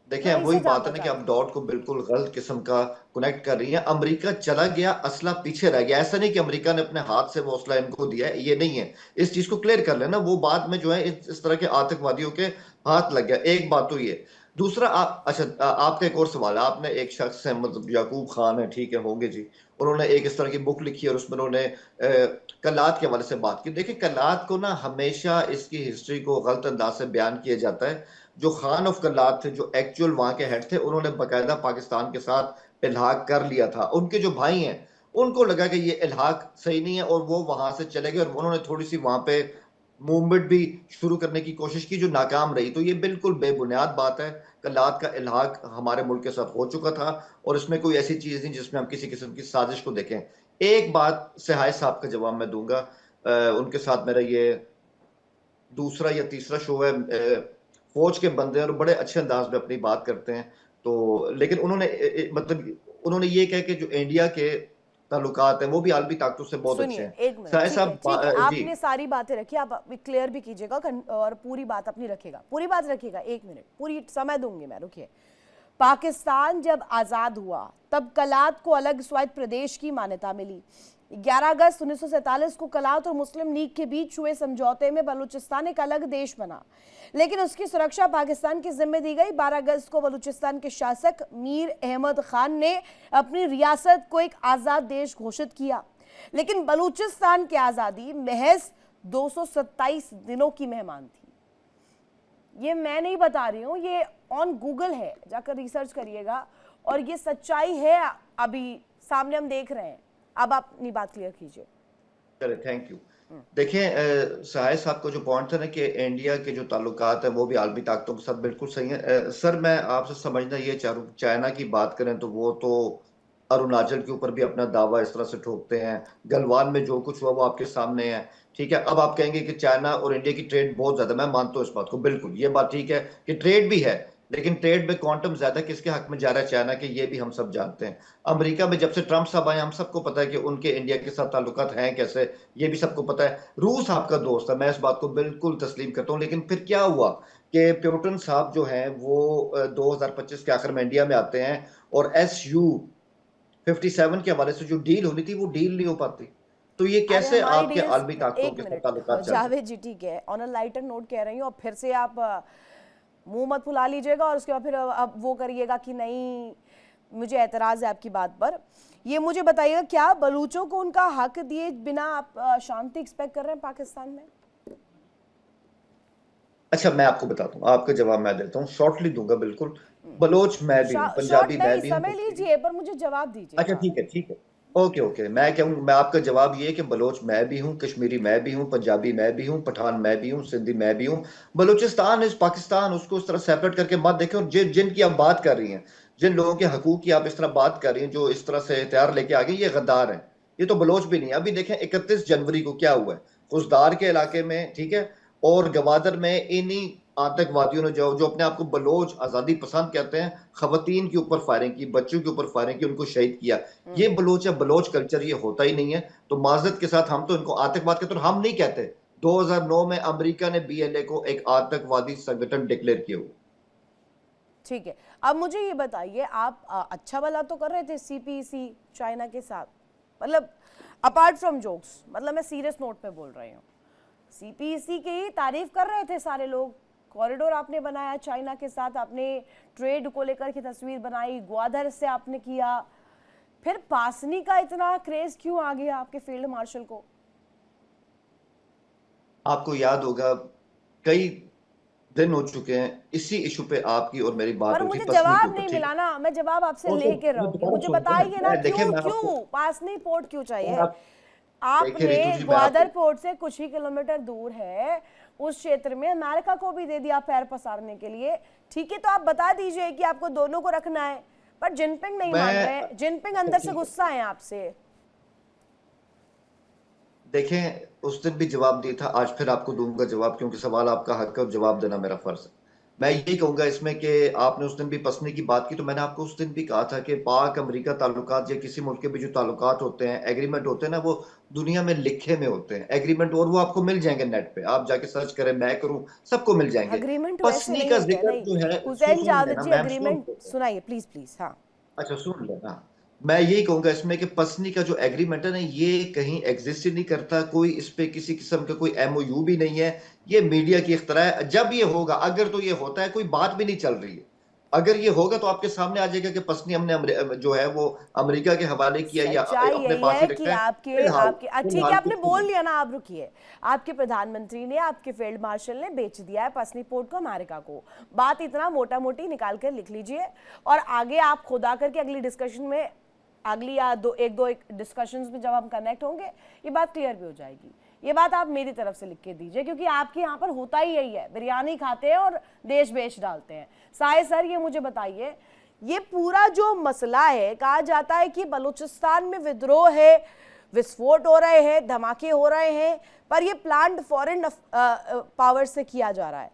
देखिए, वही वही से बात जानना है ना कि आप चाहती हूँ। डॉट को बिल्कुल गलत किस्म का कनेक्ट कर रही हैं। अमेरिका चला गया, असला पीछे रह गया। ऐसा नहीं कि अमेरिका ने अपने हाथ से वो असला इनको दिया है, ये नहीं है। इस चीज को क्लियर कर लेना, वो बाद में जो है इस तरह के आतंकवादियों के हाथ लग गया। एक बात तो ये। दूसरा, अच्छा, आपका एक और सवाल है। आपने एक शख्स है, मतलब याकूब खान है, ठीक है, होंगे जी, उन्होंने एक इस तरह की बुक लिखी है और उसमें उन्होंने कल्लात के हवाले से बात की। देखिए, कल्लात को ना हमेशा इसकी हिस्ट्री को गलत अंदाज से बयान किया जाता है। जो खान ऑफ कल्लात थे, जो एक्चुअल वहां के हेड थे, उन्होंने बकायदा पाकिस्तान के साथ इल्हाक कर लिया था। उनके जो भाई हैं उनको लगा कि ये इल्हाक सही नहीं है और वो वहां से चले गए, और उन्होंने थोड़ी सी वहां पे मूवमेंट भी शुरू करने की कोशिश की जो नाकाम रही। तो ये बिल्कुल बेबुनियाद बात है। कल्लात का इल्हाक हमारे मुल्क के साथ हो चुका था, और इसमें कोई ऐसी चीज नहीं जिसमें हम किसी किस्म की साजिश को देखें। एक बात सहाय साहब का जवाब मैं दूंगा। उनके साथ मेरा ये दूसरा या तीसरा शो है। फौज के बंदे और बड़े अच्छे अंदाज में अपनी बात करते हैं। तो लेकिन मतलब उन्होंने ये कहा कि जो इंडिया के ताल्लुकात हैं वो भी आलमी ताकतों से बहुत अच्छे सुनिए, हैं। एक मिनट, साहिब ठीक है, साहब, ठीक है, जी आपने सारी बातें रखी, आप क्लियर भी कीजिएगा और पूरी बात अपनी रखिएगा, पूरी बात रखिएगा। एक मिनट, पूरी समय दूंगी मैं, रुकिए। पाकिस्तान जब आजाद हुआ तब कलात को अलग स्वायत्त प्रदेश की मान्यता मिली। 11 अगस्त 1947 को कलात और मुस्लिम लीग के बीच हुए समझौते में बलूचिस्तान एक अलग देश बना, लेकिन उसकी सुरक्षा पाकिस्तान की जिम्मे दी गई। 12 अगस्त को बलूचिस्तान के शासक मीर अहमद खान ने अपनी रियासत को एक आजाद देश घोषित किया, लेकिन बलूचिस्तान की आजादी महज 227 दिनों की मेहमान थी। ये मैं नहीं बता रही हूँ, ये ऑन गूगल है, जाकर रिसर्च करिएगा, और ये सच्चाई है, अभी सामने हम देख रहे हैं। अब आप अपनी बात क्लियर कीजिए। चले, थैंक यू। देखें, सहाय साहब का जो पॉइंट था ना कि इंडिया के जो ताल्लुकात है वो भी आलमी ताकतों के साथ बिल्कुल सही है। सर, मैं आपसे समझना ये चाह रहा हूँ, चाइना की बात करें तो वो तो अरुणाचल के ऊपर भी अपना दावा इस तरह से ठोकते हैं। गलवान में जो कुछ हुआ वो आपके सामने है, ठीक है। अब आप कहेंगे कि चाइना और इंडिया की ट्रेड बहुत ज्यादा, मैं मानता हूँ इस बात को, बिल्कुल ये बात ठीक है कि ट्रेड भी है, लेकिन ट्रेड में क्वांटम ज्यादा किसके हक में जा रहा है? चाइना के, ये भी हम सब जानते हैं। अमेरिका में जब से ट्रंप साहब आए, हम सबको पता है कि उनके इंडिया के साथ ताल्लुकात हैं कैसे, ये भी सबको पता है। रूस आपका दोस्त है, मैं इस बात को बिल्कुल तस्लीम करता हूँ, लेकिन फिर क्या हुआ कि प्यूटन साहब जो हैं वो 2025 के आखिर में इंडिया में आते हैं, और SU-57 के हवाले से जो डील होनी थी वो डील नहीं हो पाती। तो ये अरे कैसे हमारी आपके डील्स, आलमी ताकतों एक के साथ मिनट ताल्लुकात चल सकते? जावेद जी, ठीक है, ऑन अ लाइटर नोट कह रही हूँ, और फिर से आप मुंह मत फुला लीजिएगा और उसके बाद फिर अब वो करिएगा कि नहीं मुझे एतराज है आपकी बात पर। ये मुझे बताइएगा, क्या बलूचों को उनका हक दिए बिना आप शांति एक्सपेक्ट कर रहे हैं पाकिस्तान में? अच्छा, मैं आपको बताता हूँ, आपका जवाब मैं देता हूँ, शॉर्टली दूंगा बिल्कुल। बलोच मैं भी हूँ, शॉर्ट पंजाबी मैं नहीं, भी हूँ, समय कश्मीरी। लीजिए पर मुझे जवाब दीजिए। अच्छा हाँ। ठीक है, ठीक है। ओके ओके, मैं क्या हूँ, मैं आपका जवाब ये है कि बलोच मैं भी हूँ, कश्मीरी मैं भी हूँ, पंजाबी मैं भी हूँ, पठान मैं भी हूँ, सिंधी मैं भी हूँ। बलूचिस्तान इस पाकिस्तान, उसको उस तरह सेपरेट करके मत देखें। और जिनकी आप बात कर रही हैं, जिन लोगों के हकूक की आप इस तरह बात कर रही हैं, जो इस तरह से हथियार लेके आ गए, ये गद्दार हैं। ये तो बलोच भी नहीं है। अभी देखें 31 जनवरी को क्या हुआ है खुजदार के इलाके में, ठीक है, और गवादर में इन्हीं आतंकवादियों ने जो जो अपने आप को बलोच आजादी पसंद कहते हैं, खवातीन के ऊपर फायरिंग की, बच्चों के ऊपर फायरिंग की, उनको शहीद किया। ये बलोच है, बलोच कल्चर ये होता ही नहीं है। तो माजरत के साथ हम तो इनको आतंकवाद कहते हैं, हम नहीं कहते। 2009 में अमेरिका ने बीएलए को एक आतंकवादी संगठन डिक्लेयर किया हुआ। ठीक है, अब मुझे ये बताइए, आप अच्छा भला तो कर रहे थे सीपीसी चाइना के साथ, मतलब अपार्ट फ्रॉम जोक्स, मतलब मैं सीरियस नोट पे बोल रही हूँ, सीपीसी की ही तारीफ कर रहे थे सारे लोग। कॉरिडोर आपने बनाया चाइना के साथ, आपने ट्रेड को लेकर की तस्वीर बनाई, ग्वादर से आपने किया, फिर पासनी का इतना क्रेज क्यों आ गया आपके फील्ड मार्शल को? आपको याद होगा, कई दिन हो चुके हैं इसी इशू पे आपकी और मेरी बात पर हुई थी, मुझे पसनी के जवाब ऊपर, नहीं ठीक है। मिला ना, मैं जवाब आपसे ओके, लेके मैं रहूंगी, दोबारा मुझे सुनिए, बताइए ना, देखिए क्यों मैं आपको, क्यों पासनी पोर्ट क्यों चाहिए? आप देखिए आपने रितु जी, मैं ग्वादर आपको, पोर्ट से कुछ ही किलोमीटर दूर है, उस क्षेत्र में अमेरिका को भी दे दिया पैर पसारने के लिए। ठीक है, तो आप बता दीजिए कि आपको दोनों को रखना है, पर जिनपिंग नहीं मान मैं, रहे, जिनपिंग अंदर से गुस्सा है आपसे। देखें उस दिन भी जवाब दिया था, आज फिर आपको दूंगा जवाब, क्योंकि सवाल आपका हक है और जवाब देना मेरा फर्ज है। मैं यही कहूंगा इसमें कि आपने उस दिन भी पसने की बात की, तो मैंने आपको उस दिन भी कहा था कि पाक अमेरिका ताल्लुकात या किसी मुल्क के भी जो ताल्लुकात होते हैं, एग्रीमेंट होते हैं ना, वो दुनिया में लिखे में होते हैं एग्रीमेंट, और वो आपको मिल जाएंगे नेट पे, आप जाके सर्च करें, मैं करूं, सबको मिल जाएंगे। अग्रीमेंट वैसे पसनी नहीं का होते हैं, जिक्र नहीं। जो है, हुसैन सुन जावेद लेना जी, मैम, सुन अग्रीमेंट लेना। सुनाइए प्लीज प्लीज। हाँ। अच्छा सुन लेना, मैं यही कहूंगा इसमें कि पसनी का जो एग्रीमेंट है ना, ये कहीं एग्जिस्ट ही नहीं करता, कोई इस पे किसी किस्म का कोई एमओयू भी नहीं है। ये मीडिया की इख्तरा है। जब ये होगा, अगर तो ये होता है, कोई बात भी नहीं चल रही है, अगर ये होगा तो आपके सामने आ जाएगा कि पसनी हमने जो है वो अमेरिका के हवाले किया या सच्चाई अपने यही पास ही है कि रखा है। आपके फिलहाल आपके ठीक है, फिलहाल आपने कुछ बोल नहीं। लिया ना, आप रुकिए। आपके प्रधानमंत्री ने, आपके फील्ड मार्शल ने बेच दिया है पसनी पोर्ट को अमेरिका को। बात इतना मोटा मोटी निकाल कर लिख लीजिए, और आगे आप खुद आकर के अगली डिस्कशन में, अगली या एक दो डिस्कशंस में जब हम कनेक्ट होंगे, ये बात क्लियर भी हो जाएगी। ये बात आप मेरी तरफ से लिख के दीजिए, क्योंकि आपके यहाँ पर होता ही यही है, बिरयानी खाते हैं और देश बेच डालते हैं। साहे सर, ये मुझे बताइए, ये पूरा जो मसला है, कहा जाता है कि बलूचिस्तान में विद्रोह है, विस्फोट हो रहे हैं, धमाके हो रहे हैं, पर ये प्लान्ड फॉरेन पावर से किया जा रहा है,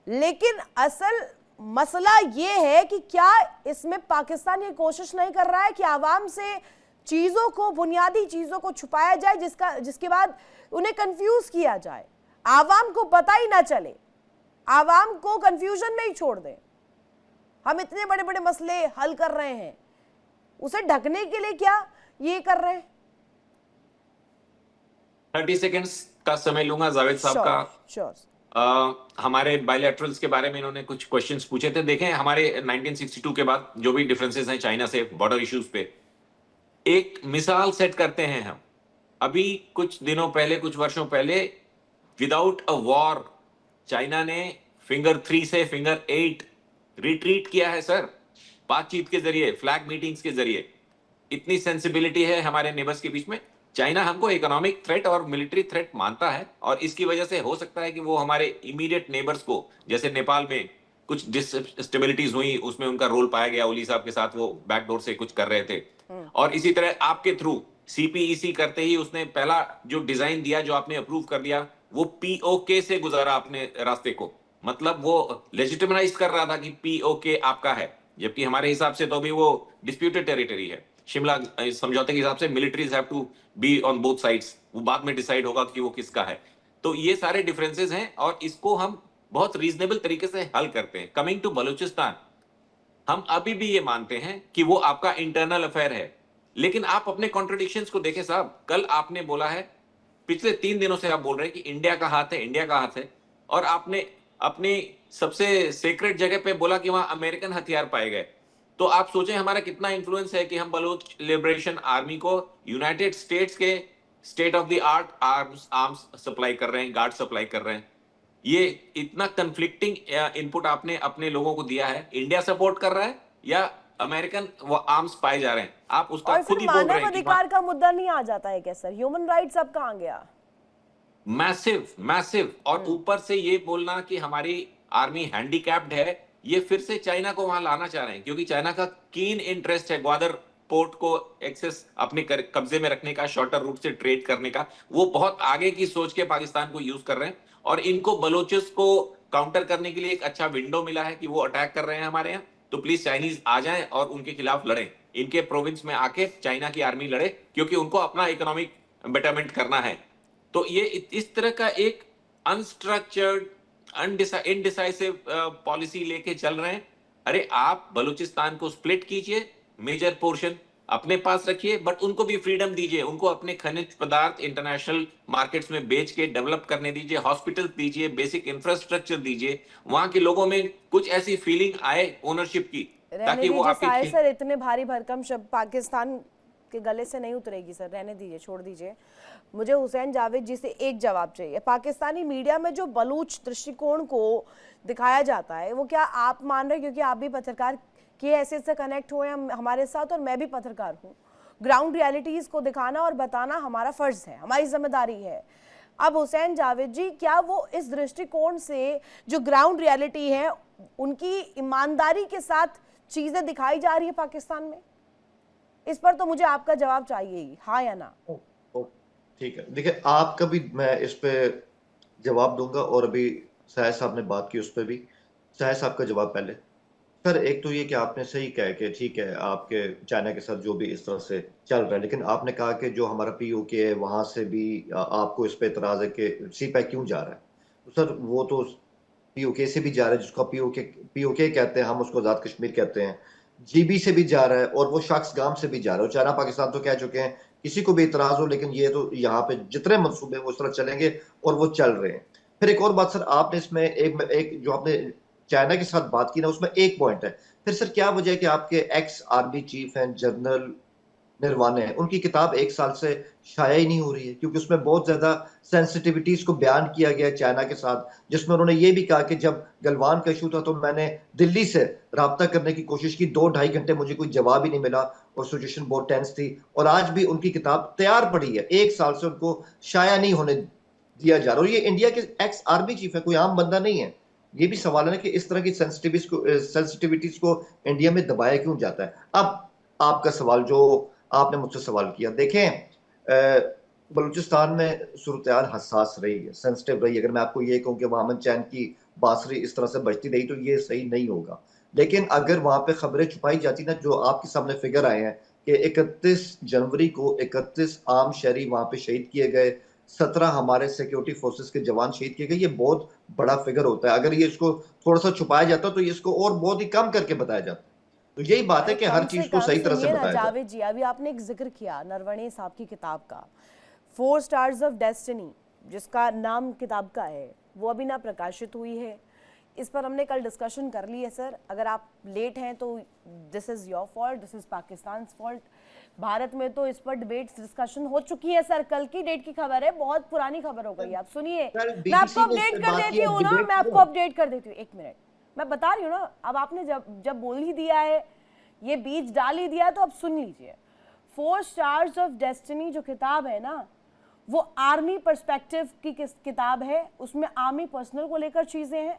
लेकिन असल मसला ये है कि क्या इसमें पाकिस्तान ये कोशिश नहीं कर रहा है कि आवाम से चीजों को, बुनियादी चीजों को छुपाया जाए, जिसके बाद उन्हें कंफ्यूज किया जाए, आवाम को पता ही ना चले, आवाम को कंफ्यूजन में ही छोड़ दें। हम इतने बड़े बड़े मसले हल कर रहे हैं, उसे ढकने के लिए क्या ये कर रहे हैं? 30 सेकेंड्स का समय लूंगा जावेद साहब का। श्योर। हमारे बायलैटरल्स के बारे में इन्होंने कुछ क्वेश्चंस पूछे थे। देखें, हमारे 1962 के बाद जो भी डिफरेंसेस हैं चाइना से बॉर्डर इश्यूज पे, एक मिसाल सेट करते हैं हम। अभी कुछ दिनों पहले, कुछ वर्षों पहले, विदाउट अ वॉर चाइना ने फिंगर 3 से फिंगर 8 रिट्रीट किया है सर, बातचीत के जरिए, फ्लैग मीटिंग्स के जरिए। इतनी सेंसिबिलिटी है हमारे नेबर्स के बीच में। चाइना हमको इकोनॉमिक थ्रेट और मिलिट्री थ्रेट मानता है, और इसकी वजह से हो सकता है कि वो हमारे इमीडिएट नेबर्स को, जैसे नेपाल में कुछ डिसस्टेबिलिटीज हुई, उसमें उनका रोल पाया गया, ओली साहब के साथ वो बैकडोर से कुछ कर रहे थे। और इसी तरह आपके थ्रू सीपीईसी करते ही उसने पहला जो डिजाइन दिया, जो आपने अप्रूव कर दिया, वो पीओके से गुजारा अपने रास्ते को। मतलब वो लेजिटिमाइज कर रहा था कि पीओके आपका है, जबकि हमारे हिसाब से तो अभी वो डिस्प्यूटेड टेरिटरी है। शिमला समझौते के हिसाब से militaries have to be on both sides, वो बाद में डिसाइड होगा कि वो किसका है। तो ये सारे डिफरेंसेस हैं, और इसको हम बहुत रीजनेबल तरीके से हल करते हैं। कमिंग टू बलूचिस्तान, हम अभी भी ये मानते हैं कि वो आपका इंटरनल अफेयर है, लेकिन आप अपने कॉन्ट्रडिक्शंस को देखें साहब। कल आपने बोला है, पिछले 3 दिनों से आप बोल रहे हैं कि इंडिया का हाथ है, इंडिया का हाथ है, और आपने अपनी सबसे सीक्रेट जगह पे बोला कि वहां अमेरिकन हथियार पाए गए। तो आप सोचें हमारा कितना इंफ्लुएंस है कि हम बलूच लिबरेशन आर्मी को यूनाइटेड स्टेट्स के state of the art arms supply कर रहे हैं, गार्ड सप्लाई कर रहे हैं। ये इतना कंफ्लिक्टिंग इनपुट आपने अपने लोगों को दिया है? इंडिया सपोर्ट कर रहा है या अमेरिकन वो आर्म्स पाए जा रहे हैं? आप उसका और खुद फिर ही बोल रहे मानव हैं कि अधिकार का मुद्दा नहीं आ जाता है क्या सर? ह्यूमन राइट्स अब कहाँ गया? Massive massive. और ऊपर से ये बोलना कि हमारी आर्मी हैंडीकैप्ड है, ये फिर से चाइना को वहां लाना चाह रहे हैं, क्योंकि चाइना का कीन इंटरेस्ट है ग्वादर पोर्ट को एक्सेस अपने कब्जे में रखने का, शॉर्टर रूट से ट्रेड करने का। वो बहुत आगे की सोच के पाकिस्तान को यूज कर रहे हैं, और इनको बलोचिस को काउंटर करने के लिए एक अच्छा विंडो मिला है कि वो अटैक कर रहे हैं हमारे यहाँ। तो प्लीज चाइनीज आ जाएं और उनके खिलाफ लड़ें, इनके प्रोविंस में आके चाइना की आर्मी लड़े, क्योंकि उनको अपना इकोनॉमिक बेटरमेंट करना है। तो ये इस तरह का एक अनस्ट्रक्चर्ड इनडिसाइसिव पॉलिसी लेके चल रहे हैं। अरे आप बलूचिस्तान को स्प्लिट कीजिए, मेजर पोर्शन अपने पास रखिए, बट उनको भी फ्रीडम दीजिए, उनको अपने खनिज पदार्थ इंटरनेशनल मार्केट्स में बेच के डेवलप करने दीजिए, हॉस्पिटल दीजिए, बेसिक इंफ्रास्ट्रक्चर दीजिए, वहां के लोगों में कुछ ऐसी फीलिंग आए ओनरशिप की, ताकि वो आपके सर इतने भारी भरकम शब्द पाकिस्तान के गले से नहीं उतरेगी सर, रहने दीजिए, छोड़ दीजिए। मुझे हुसैन जावेद जी से एक जवाब चाहिए। पाकिस्तानी मीडिया में जो बलूच दृष्टिकोण को दिखाया जाता है, वो क्या आप मान रहे हैं, क्योंकि आप भी पत्रकार की हैसियत से कनेक्ट हुए हैं हमारे साथ, और मैं भी पत्रकार हूँ, ग्राउंड रियलिटीज को दिखाना और बताना हमारा फर्ज है, हमारी जिम्मेदारी है। अब हुसैन जावेद जी, क्या वो इस दृष्टिकोण से जो ग्राउंड रियलिटी है उनकी ईमानदारी के साथ चीजें दिखाई जा रही है पाकिस्तान में? इस पर तो मुझे आपका जवाब चाहिए ही, हाँ या ना। ठीक है, देखिए आपका भी मैं इस पे जवाब दूंगा, और अभी साहिद साहब ने बात की उस पर भी। साहिद साहब का जवाब पहले। सर एक तो ये कि आपने सही कहा कि ठीक है आपके चाइना के साथ जो भी इस तरह से चल रहा है, लेकिन आपने कहा कि जो हमारा पीओके है वहां से भी आपको इस पे इतराज है कि सीपैक क्यों जा रहा है। तो सर वो तो पीओके से भी जा रहा है, जिसको पीओके कहते हैं, हम उसको आजाद कश्मीर कहते हैं, जीबी से भी जा रहा है, और वो शख्स गाम से भी जा रहा है। चाइना पाकिस्तान तो कह चुके हैं किसी को भी इतराज हो, लेकिन ये तो यहाँ पे जितने मंसूबे वो इस तरह चलेंगे, और वो चल रहे हैं। फिर एक और बात सर, आपने इसमें एक जो आपने चाइना के साथ बात की ना, उसमें एक पॉइंट है। फिर सर क्या वजह है कि आपके एक्स आर्मी चीफ हैं जनरल निर्वाणे हैं, उनकी किताब 1 साल से शाया ही नहीं हो रही है, क्योंकि उसमें बहुत ज्यादा सेंसिटिविटीज को बयान किया गया चाइना के साथ, जिसमें उन्होंने ये भी कहा कि जब गलवान का इशू था तो मैंने दिल्ली से राब्ता करने की कोशिश की, 2-2.5 घंटे मुझे कोई जवाब ही नहीं मिला, और सिचुएशन बहुत टेंस थी। और आज भी उनकी किताब तैयार पड़ी है, 1 साल से उनको शाया नहीं होने दिया जा रहा। और ये इंडिया के एक्स आर्मी चीफ है, कोई आम बंदा नहीं है। ये भी सवाल है कि इस तरह की सेंसिटिविटीज को इंडिया में दबाया क्यों जाता है। अब आपका सवाल जो आपने मुझसे सवाल किया, देखें बलूचिस्तान में सूरत-ए-हाल हसास रही है, सेंसिटिव रही है। अगर मैं आपको ये कहूँ कि वहां अमन चैन की बांसुरी इस तरह से बजती रही तो ये सही नहीं होगा। लेकिन अगर वहां पे खबरें छुपाई जाती ना, जो आपके सामने फिगर आए हैं कि 31 जनवरी को 31 आम शहरी वहां पे शहीद किए गए, 17 हमारे सिक्योरिटी फोर्सेस के जवान शहीद किए गए, ये बहुत बड़ा फिगर होता है। अगर ये इसको थोड़ा सा छुपाया जाता तो इसको और बहुत ही कम करके बताया जाता। तो यही बात है कि हर चीज को सही तरह से बताया जाए। जावेद जी, अभी आपने एक जिक्र किया नरवणे साहब की किताब का, 4 स्टार्स ऑफ डेस्टिनी, जिसका नाम किताब का है, वो अभी ना प्रकाशित हुई है। इस पर हमने कल डिस्कशन कर ली है सर। अगर आप लेट हैं तो this is your fault, this is Pakistan fault. Bharat में तो इस पर डिबेट डिस्कशन हो चुकी है सर, कल की डेट की खबर है, बहुत पुरानी खबर हो गई। आप सुनिए, मैं आपको अपडेट कर देती हूँ ना, मैं आपको अपडेट कर देती हूँ, 1 मिनट, मैं बता रही हूँ ना। अब आपने जब बोल ही दिया है, ये बीज डाल ही दिया, तो अब सुन लीजिए। 4 स्टार्स ऑफ डेस्टिनी जो किताब है ना, वो आर्मी पर्सपेक्टिव की किताब है। उसमें आर्मी पर्सनल को लेकर चीजें हैं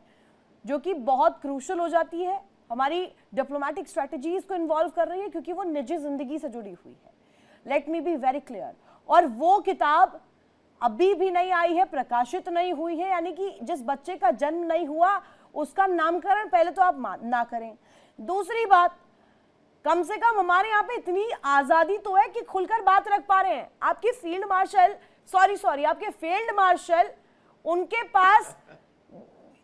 जो कि बहुत क्रूशल हो जाती है, हमारी डिप्लोमेटिक स्ट्रेटजीज को इन्वॉल्व कर रही है, क्योंकि वो निजी जिंदगी से जुड़ी हुई है। Let me be very clear. और वो किताब अभी भी नहीं आई है, प्रकाशित नहीं हुई है, यानी कि जिस बच्चे का जन्म नहीं हुआ उसका नामकरण पहले तो आप ना करें। दूसरी बात, कम से कम हमारे यहाँ पे इतनी आजादी तो है कि खुलकर बात रख पा रहे हैं। आपके फील्ड मार्शल आपके फील्ड मार्शल, उनके पास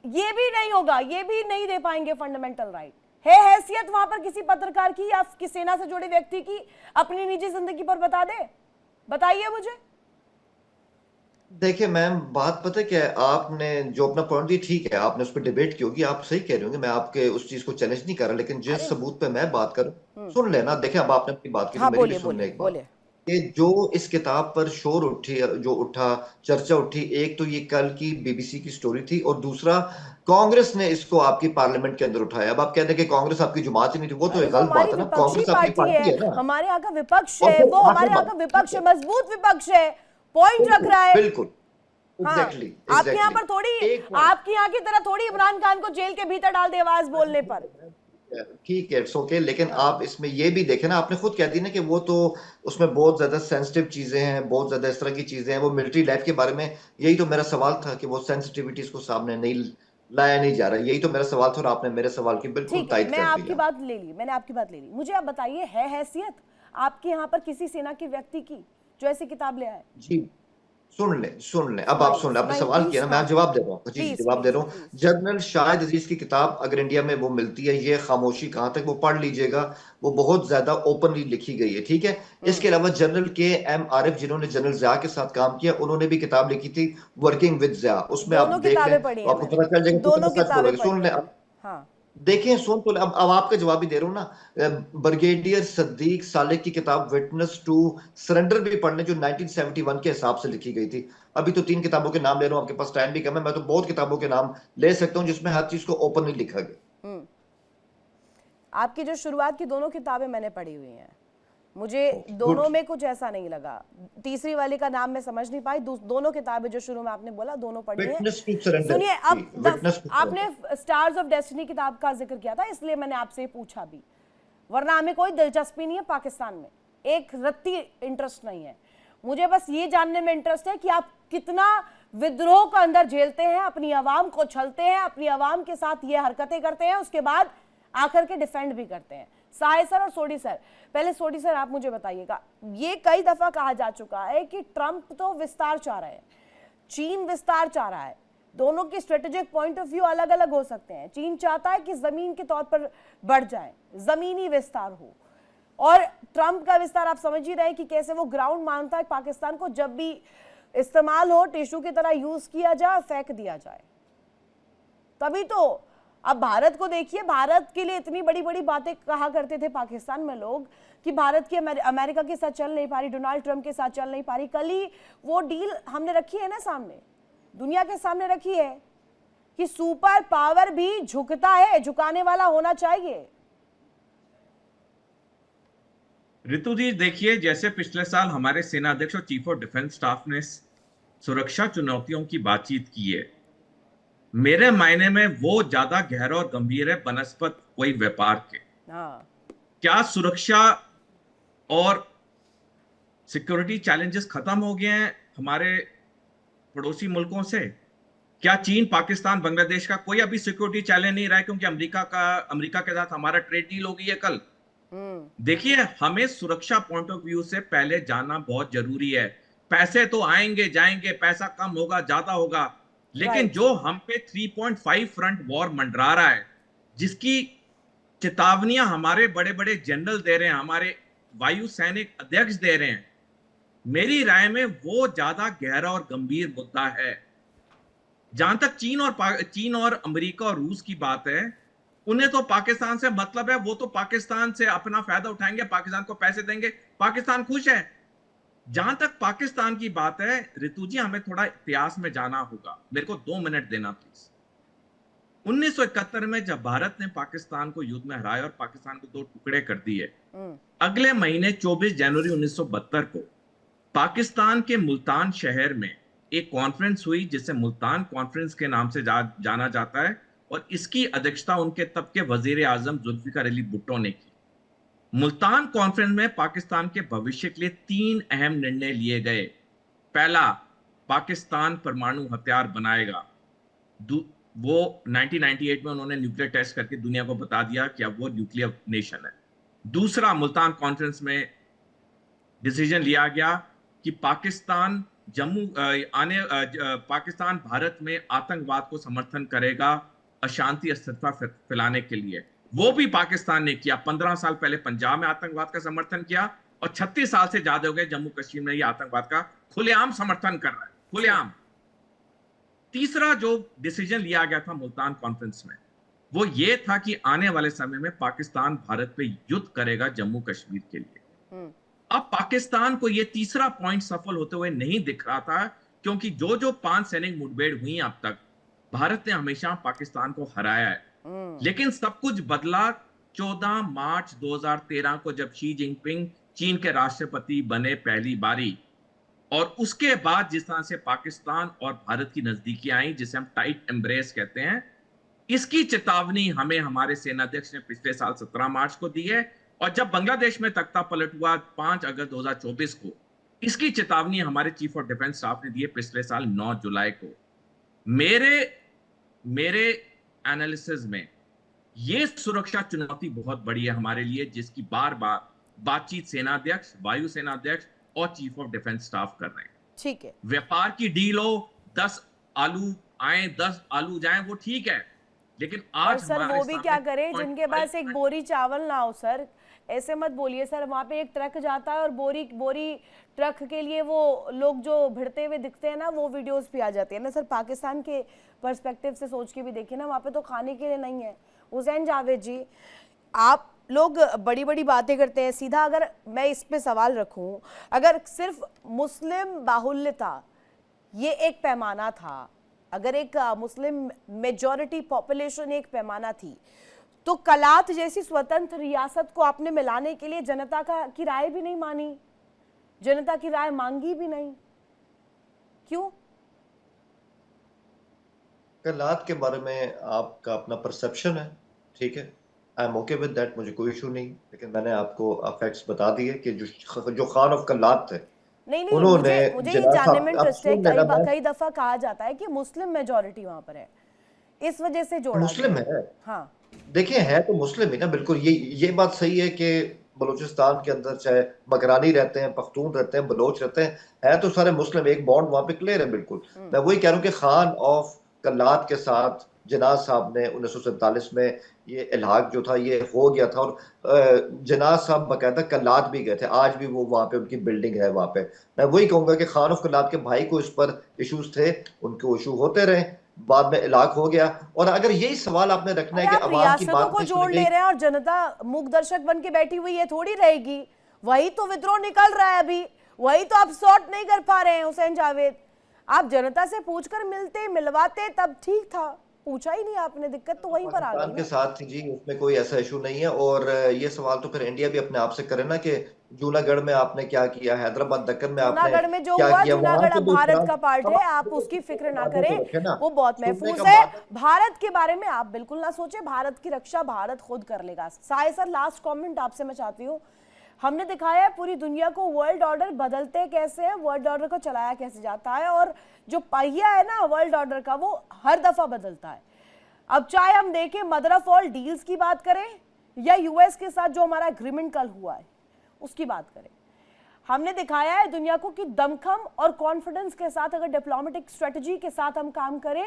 ये भी नहीं होगा, ये भी नहीं दे पाएंगे फंडामेंटल राइट। है हैसियत वहां पर किसी पत्रकार की या किसी सेना से जुड़े व्यक्ति की अपनी निजी जिंदगी पर बता दे? बताइए मुझे। देखिए मैम, बात पता है क्या है, आपने जो अपना पॉइंट दी ठीक है, आपने उस पर डिबेट की होगी, आप सही कह रहे होंगे, मैं आपके उस चीज को चैलेंज नहीं कर रहा, लेकिन जिस सबूत पे मैं बात करूं सुन लेना। देखिए अब आपने अपनी बात की, हाँ, मेरी भी सुनने एक बात। कि जो इस किताब पर शोर उठी, जो उठा, चर्चा उठी, एक तो ये कल की बीबीसी की स्टोरी थी, और दूसरा कांग्रेस ने इसको आपकी पार्लियामेंट के अंदर उठाया। अब आप कहते हैं कि कांग्रेस आपकी जमात ही नहीं थी, वो तो अरे एक वो गलत हमारी बात है ना, विपक्षी कांग्रेस आपकी पार्टी पार्टी है, है ना। हमारे यहाँ का विपक्ष और है, फिर वो हमारे आखिरी यहाँ का बात, विपक्ष है, मजबूत विपक्ष है, पॉइंट रख रहा है। बिल्कुल, हाँ, एग्जैक्टली आपके यहाँ एग्जैक्टली। पर थोड़ी, एक बात, आपके यहाँ की तरह थोड़ी इमरान खान को जेल के भीतर डाल दे आवाज बोलने पर। ठीक है, इट्स ओके, लेकिन हाँ, आप इसमें ये भी देखें ना, आपने खुद कह दी ना कि वो तो उसमें बहुत ज्यादा सेंसिटिव चीजें हैं, बहुत ज्यादा इस तरह की चीजें हैं, वो मिलिट्री लाइफ के बारे में। यही तो मेरा सवाल था कि वो सेंसिटिविटीज को सामने नहीं लाया नहीं जा रहा, यही तो मेरा सवाल था, और आपने मेरे सवाल की बिल्कुल ठीक है, तायद मैं कर आपकी दिया। बात ले ली, मैंने आपकी बात ले ली। मुझे आप बताइए, है हैसियत आपके यहाँ पर किसी सेना के व्यक्ति की जो ऐसी किताब ले आए? जी, सुन लें, अब आप सुनाइए सुन लें, आपने सुनाइए सवाल प्लीज। किया ना, मैं हाँ, आप जवाब दे रहा हूँ, जी जी, प्लीज जवाब दे प्लीज रहा हूँ। प्लीज। जनरल शाहिद अजीज की किताब अगर इंडिया में वो मिलती है, ये खामोशी कहाँ तक, वो पढ़ लीजिएगा, वो बहुत ज्यादा ओपनली लिखी गई है, ठीक है। इसके अलावा जनरल के एम आरिफ, जिन्होंने जनरल जिया के साथ काम किया, उन्होंने भी किताब लिखी थी वर्किंग विद जिया, उसमें आप दोनों देख लें किताबें पढ़ी तो हैं आपको मैंने, पता चल जाएगा दोनों कितना सच किताबें बोलोगे। पढ़ी सुन हैं लें मैंने। अब, हाँ, देखें, सुन तो ले, अब आपका जवाब ही दे रहा हूँ ना। ब्रिगेडियर सद्दीक सालेक की किताब विटनेस टू सरेंडर भी पढ़ने, जो 1971 के हिसाब से लिखी गई थी। अभी तो 3 किताबों के नाम ले रहा हूँ, आपके पास टाइम भी कम है, मैं तो बहुत किताबों के नाम ले सकता हूँ जिसमें हर चीज को ओपनली लिखा गया। आपकी जो शुरुआत की दोनों किताबें मैंने पढ़ी हुई हैं, मुझे गुड। दोनों में कुछ ऐसा नहीं लगा। तीसरी वाली का नाम मैं समझ नहीं पाई। दोनों किताबें जो शुरू में आपने बोला, दोनों पढ़ी हैं। विटनेस टू सरेंडर, सुनिए, अब विटनेस टू आपने स्टार्स ऑफ डेस्टिनी किताब का जिक्र किया था, इसलिए मैंने आपसे पूछा भी, वरना हमें कोई दिलचस्पी नहीं है पाकिस्तान में, एक रत्ती इंटरेस्ट नहीं है। मुझे बस ये जानने में इंटरेस्ट है कि आप कितना विद्रोह को अंदर झेलते हैं, अपनी आवाम को छलते हैं, अपनी आवाम के साथ ये हरकतें करते हैं, उसके बाद आकर के डिफेंड भी करते हैं। साहे सर और सोडी सर, पहले सोडी सर आप मुझे बताइएगा, ये कई दफा कहा जा चुका है कि ट्रंप तो विस्तार चाह रहे हैं, चीन विस्तार चाह रहा है, दोनों के स्ट्रेटेजिक पॉइंट ऑफ व्यू अलग अलग हो सकते हैं। चीन चाहता है कि जमीन के तौर पर बढ़ जाए, जमीनी विस्तार हो, और ट्रंप का विस्तार आप समझ ही रहे हैं कि कैसे वो ग्राउंड मानता है पाकिस्तान को, जब भी इस्तेमाल हो टिश्यू की तरह यूज किया जाए, फेंक दिया जाए। तभी तो अब भारत को देखिए, भारत के लिए इतनी बड़ी बड़ी बातें कहा करते थे पाकिस्तान में लोग कि भारत की अमेरिका के साथ चल नहीं पा रही, डोनाल्ड ट्रंप के साथ चल नहीं पा रही। कल ही वो डील हमने रखी है ना सामने, दुनिया के सामने रखी है कि सुपर पावर भी झुकता है, झुकाने वाला होना चाहिए। ऋतु जी देखिए, जैसे पिछले साल हमारे सेना अध्यक्ष और चीफ ऑफ डिफेंस स्टाफ ने सुरक्षा चुनौतियों की बातचीत की है, मेरे मायने में वो ज्यादा गहरा और गंभीर है बनस्पत कोई व्यापार के। हाँ, क्या सुरक्षा और सिक्योरिटी चैलेंजेस खत्म हो गए हैं हमारे पड़ोसी मुल्कों से? क्या चीन, पाकिस्तान, बांग्लादेश का कोई अभी सिक्योरिटी चैलेंज नहीं रहा है क्योंकि अमेरिका के साथ हमारा ट्रेड डील हो गई है कल? देखिए, हमें सुरक्षा पॉइंट ऑफ व्यू से पहले जाना बहुत जरूरी है। पैसे तो आएंगे जाएंगे, पैसा कम होगा ज्यादा होगा, लेकिन जो हम पे 3.5 फ्रंट वॉर मंडरा रहा है, जिसकी चेतावनियां हमारे बड़े बड़े जनरल दे रहे हैं, हमारे वायु सैनिक अध्यक्ष दे रहे हैं, मेरी राय में वो ज्यादा गहरा और गंभीर मुद्दा है। जहां तक चीन और अमेरिका और रूस की बात है, उन्हें तो पाकिस्तान से मतलब है, वो तो पाकिस्तान से अपना फायदा उठाएंगे, पाकिस्तान को पैसे देंगे, पाकिस्तान खुश है। जहां तक पाकिस्तान की बात है ऋतु जी, हमें थोड़ा इतिहास में जाना होगा, मेरे को 2 मिनट देना प्लीज। 1971 में जब भारत ने पाकिस्तान को युद्ध में हराया और पाकिस्तान को 2 टुकड़े कर दिए, अगले महीने 24 जनवरी 1972 को पाकिस्तान के मुल्तान शहर में एक कॉन्फ्रेंस हुई जिसे मुल्तान कॉन्फ्रेंस के नाम से जाना जाता है, और इसकी अध्यक्षता उनके तब के वजीर आजम जुल्फिकार अली भुट्टो ने की। मुल्तान कॉन्फ्रेंस में पाकिस्तान के भविष्य के लिए 3 अहम निर्णय लिए गए। पहला, पाकिस्तान परमाणु हथियार बनाएगा। वो 1998 में उन्होंने न्यूक्लियर टेस्ट करके दुनिया को बता दिया कि अब वो न्यूक्लियर नेशन है। दूसरा, मुल्तान कॉन्फ्रेंस में डिसीजन लिया गया कि पाकिस्तान पाकिस्तान भारत में आतंकवाद को समर्थन करेगा, अशांति अस्थिरता फैलाने के लिए। वो भी पाकिस्तान ने किया। 15 साल पहले पंजाब में आतंकवाद का समर्थन किया, और 36 साल से ज्यादा हो गए जम्मू कश्मीर में ये आतंकवाद का खुलेआम समर्थन कर रहा है, खुलेआम। तीसरा जो डिसीजन लिया गया था मुल्तान कॉन्फ्रेंस में, वो ये था कि आने वाले समय में पाकिस्तान भारत पे युद्ध करेगा जम्मू कश्मीर के लिए। अब पाकिस्तान को ये तीसरा पॉइंट सफल होते हुए नहीं दिख रहा था, क्योंकि जो जो 5 सैनिक मुठभेड़ हुई अब तक, भारत ने हमेशा पाकिस्तान को हराया है। लेकिन सब कुछ बदला 14 मार्च 2013 को, जब शी जिनपिंग चीन के राष्ट्रपति बने पहली बारी, और उसके बाद जिस तरह से पाकिस्तान और भारत की नजदीकी आई, जिसे हम टाइट एम्ब्रेस कहते हैं, इसकी चेतावनी हमें हमारे सेनाध्यक्ष ने पिछले साल 17 मार्च को दी है। और जब बांग्लादेश में तख्ता पलट हुआ 5 अगस्त 2024 को, इसकी चेतावनी हमारे चीफ ऑफ डिफेंस स्टाफ ने दी है पिछले साल 9 जुलाई को। मेरे एनालिसिस में ये सुरक्षा चुनौती बहुत बड़ी है हमारे लिए, जिसकी बार बार बातचीत सेनाध्यक्ष, वायु सेनाध्यक्ष और चीफ ऑफ डिफेंस स्टाफ कर रहे हैं। ठीक है, व्यापार की डील हो, 10 आलू आए 10 आलू जाएं, वो ठीक है, लेकिन आज सर वो भी क्या करे जिनके पास एक बोरी चावल ना हो। सर ऐसे मत बोलिए सर, वहां पे एक ट्रक जाता है और बोरी ट्रक के लिए वो लोग जो भिड़ते हुए दिखते हैं ना, वो वीडियोस भी आ जाती है ना। सर पाकिस्तान के पर्सपेक्टिव से सोच के भी देखिए ना, वहां पे तो खाने के लिए नहीं है। हुसैन जावेद जी, आप लोग बड़ी बड़ी बातें करते हैं, सीधा अगर मैं इस पे सवाल रखूं, अगर सिर्फ मुस्लिम बाहुल्यता ये एक पैमाना था, अगर एक मुस्लिम मेजॉरिटी पॉपुलेशन एक पैमाना थी, तो कलात जैसी स्वतंत्र रियासत को आपने मिलाने के लिए जनता की राय भी नहीं मानी, जनता की राय मांगी भी नहीं, क्यों? कलात के बारे में आपका अपना परसेप्शन है, ठीक है, I am okay with that, मुझे कोई इशू नहीं। लेकिन मैंने आपको फैक्ट्स बता दिए कि जो खान ऑफ कलात थे, नहीं, मुझे ये जानने में इंटरेस्ट है। कई दफा कहा जाता है कि मुस्लिम मेजॉरिटी वहां पर है, इस वजह से जोड़ा मुस्लिम है। हाँ, देखिए है तो मुस्लिम ही ना, बिल्कुल ये बात सही है कि बलूचिस्तान के अंदर चाहे बकरानी रहते हैं, पख्तून रहते हैं, बलोच रहते हैं, है तो सारे मुस्लिम, एक बॉन्ड वहां पे क्लियर है बिल्कुल। मैं वही कह रहा हूँ कि खान ऑफ कलात के साथ जनाज साहब ने 1947 में ये इलाहाक जो था ये हो गया था, और जनाज साहब बाकायदा कलात भी गए थे, आज भी वो वहाँ पे उनकी बिल्डिंग है वहाँ पे। मैं वही कहूंगा कि खान ऑफ कलात के भाई को इस पर इश्यूज थे, उनको इशू होते रहे, बाद में इलाक हो गया। और अगर यही सवाल आपने रखना है कि अवाम की बात को जोड़ ले रहे हैं और जनता मूक दर्शक बन के बैठी हुई है, थोड़ी रहेगी, वही तो विद्रोह निकल रहा है अभी, वही तो आप सॉर्ट नहीं कर पा रहे हैं। हुसैन जावेद, आप जनता से पूछकर मिलते मिलवाते तब ठीक था, पूछा ही नहीं आपने, दिक्कत तो वहीं पर आ गई के साथ थी जी, उसमें कोई ऐसा इशू नहीं है। और ये सवाल तो फिर इंडिया भी अपने आप से करे ना कि जूनागढ़ में आपने क्या किया, हैदराबाद दक्कन में आपने जूनागढ़ में जो हुआ, जूनागढ़ अब भारत का पार्ट है, आप उसकी फिक्र ना करें, वो बहुत महफूज है। भारत के बारे में आप बिल्कुल ना सोचे, भारत की रक्षा भारत खुद कर लेगा। साय सर, लास्ट कमेंट आपसे मैं चाहती हूँ, हमने दिखाया है पूरी दुनिया को वर्ल्ड ऑर्डर बदलते कैसे है, वर्ल्ड ऑर्डर को चलाया कैसे जाता है, और जो पहिया है ना वर्ल्ड ऑर्डर का, वो हर दफा बदलता है। अब चाहे हम देखें मदर ऑफ ऑल डील्स की बात करें या यूएस के साथ जो हमारा एग्रीमेंट कल हुआ है उसकी बात करें, हमने दिखाया है दुनिया को कि दमखम और कॉन्फिडेंस के साथ अगर डिप्लोमेटिक स्ट्रेटजी के साथ हम काम करें,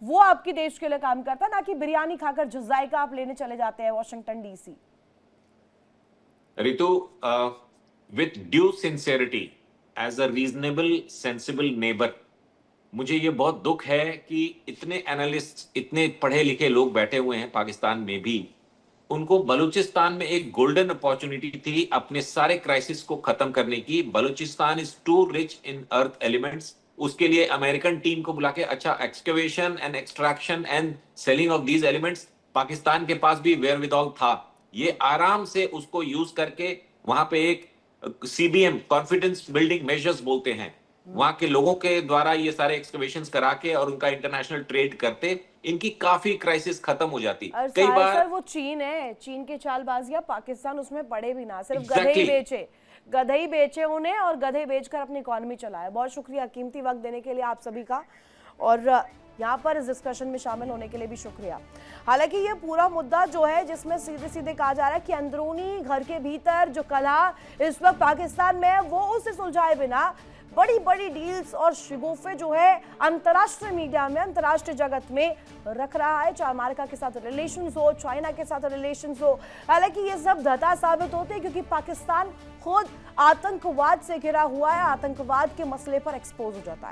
वो आपके देश के लिए काम करता है, ना कि बिरयानी खाकर जायका आप लेने चले जाते हैं Washington DC. Ritu, with due sincerity, as a reasonable, sensible neighbor, मुझे ये बहुत दुख है कि इतने एनालिस्ट, इतने पढ़े लिखे लोग बैठे हुए हैं पाकिस्तान में भी, उनको बलूचिस्तान में एक गोल्डन अपॉर्चुनिटी थी अपने सारे क्राइसिस को खत्म करने की। Balochistan is too rich in earth elements, उसके लिए अमेरिकन टीम को बुला के अच्छा excavation and extraction and selling of these elements Pakistan के पास भी वेयरविदऑल था। ये आराम से उसको यूज करके वहां पे एक सीबीएम, कॉन्फिडेंस बिल्डिंग मेजर्स बोलते हैं, वहां के लोगों के द्वारा ये सारे एक्सकवेशंस करा के और उनका इंटरनेशनल ट्रेड करते, इनकी काफी क्राइसिस खत्म हो जाती। कई बार सर वो चीन है, चीन की चालबाजियां पाकिस्तान उसमें पड़े भी ना, सिर्फ गधे ही बेचे उन्हें, और गधे बेचकर अपनी इकोनॉमी चलाए। बहुत शुक्रिया कीमती वक्त देने के लिए आप सभी का, और यहाँ पर इस डिस्कशन में शामिल होने के लिए भी शुक्रिया। हालांकि ये पूरा मुद्दा जो है, जिसमें सीधे सीधे कहा जा रहा है कि अंदरूनी घर के भीतर जो कलह इस वक्त पाकिस्तान में है, वो उसे सुलझाए बिना बड़ी बड़ी डील्स और शिगुफे जो है अंतर्राष्ट्रीय मीडिया में, अंतर्राष्ट्रीय जगत में रख रहा है, चाहे अमेरिका के साथ रिलेशंस हो, चाइना के साथ रिलेशंस हो। हालांकि ये सब धता साबित होते हैं क्योंकि पाकिस्तान खुद आतंकवाद से घिरा हुआ है, आतंकवाद के मसले पर एक्सपोज हो जाता है।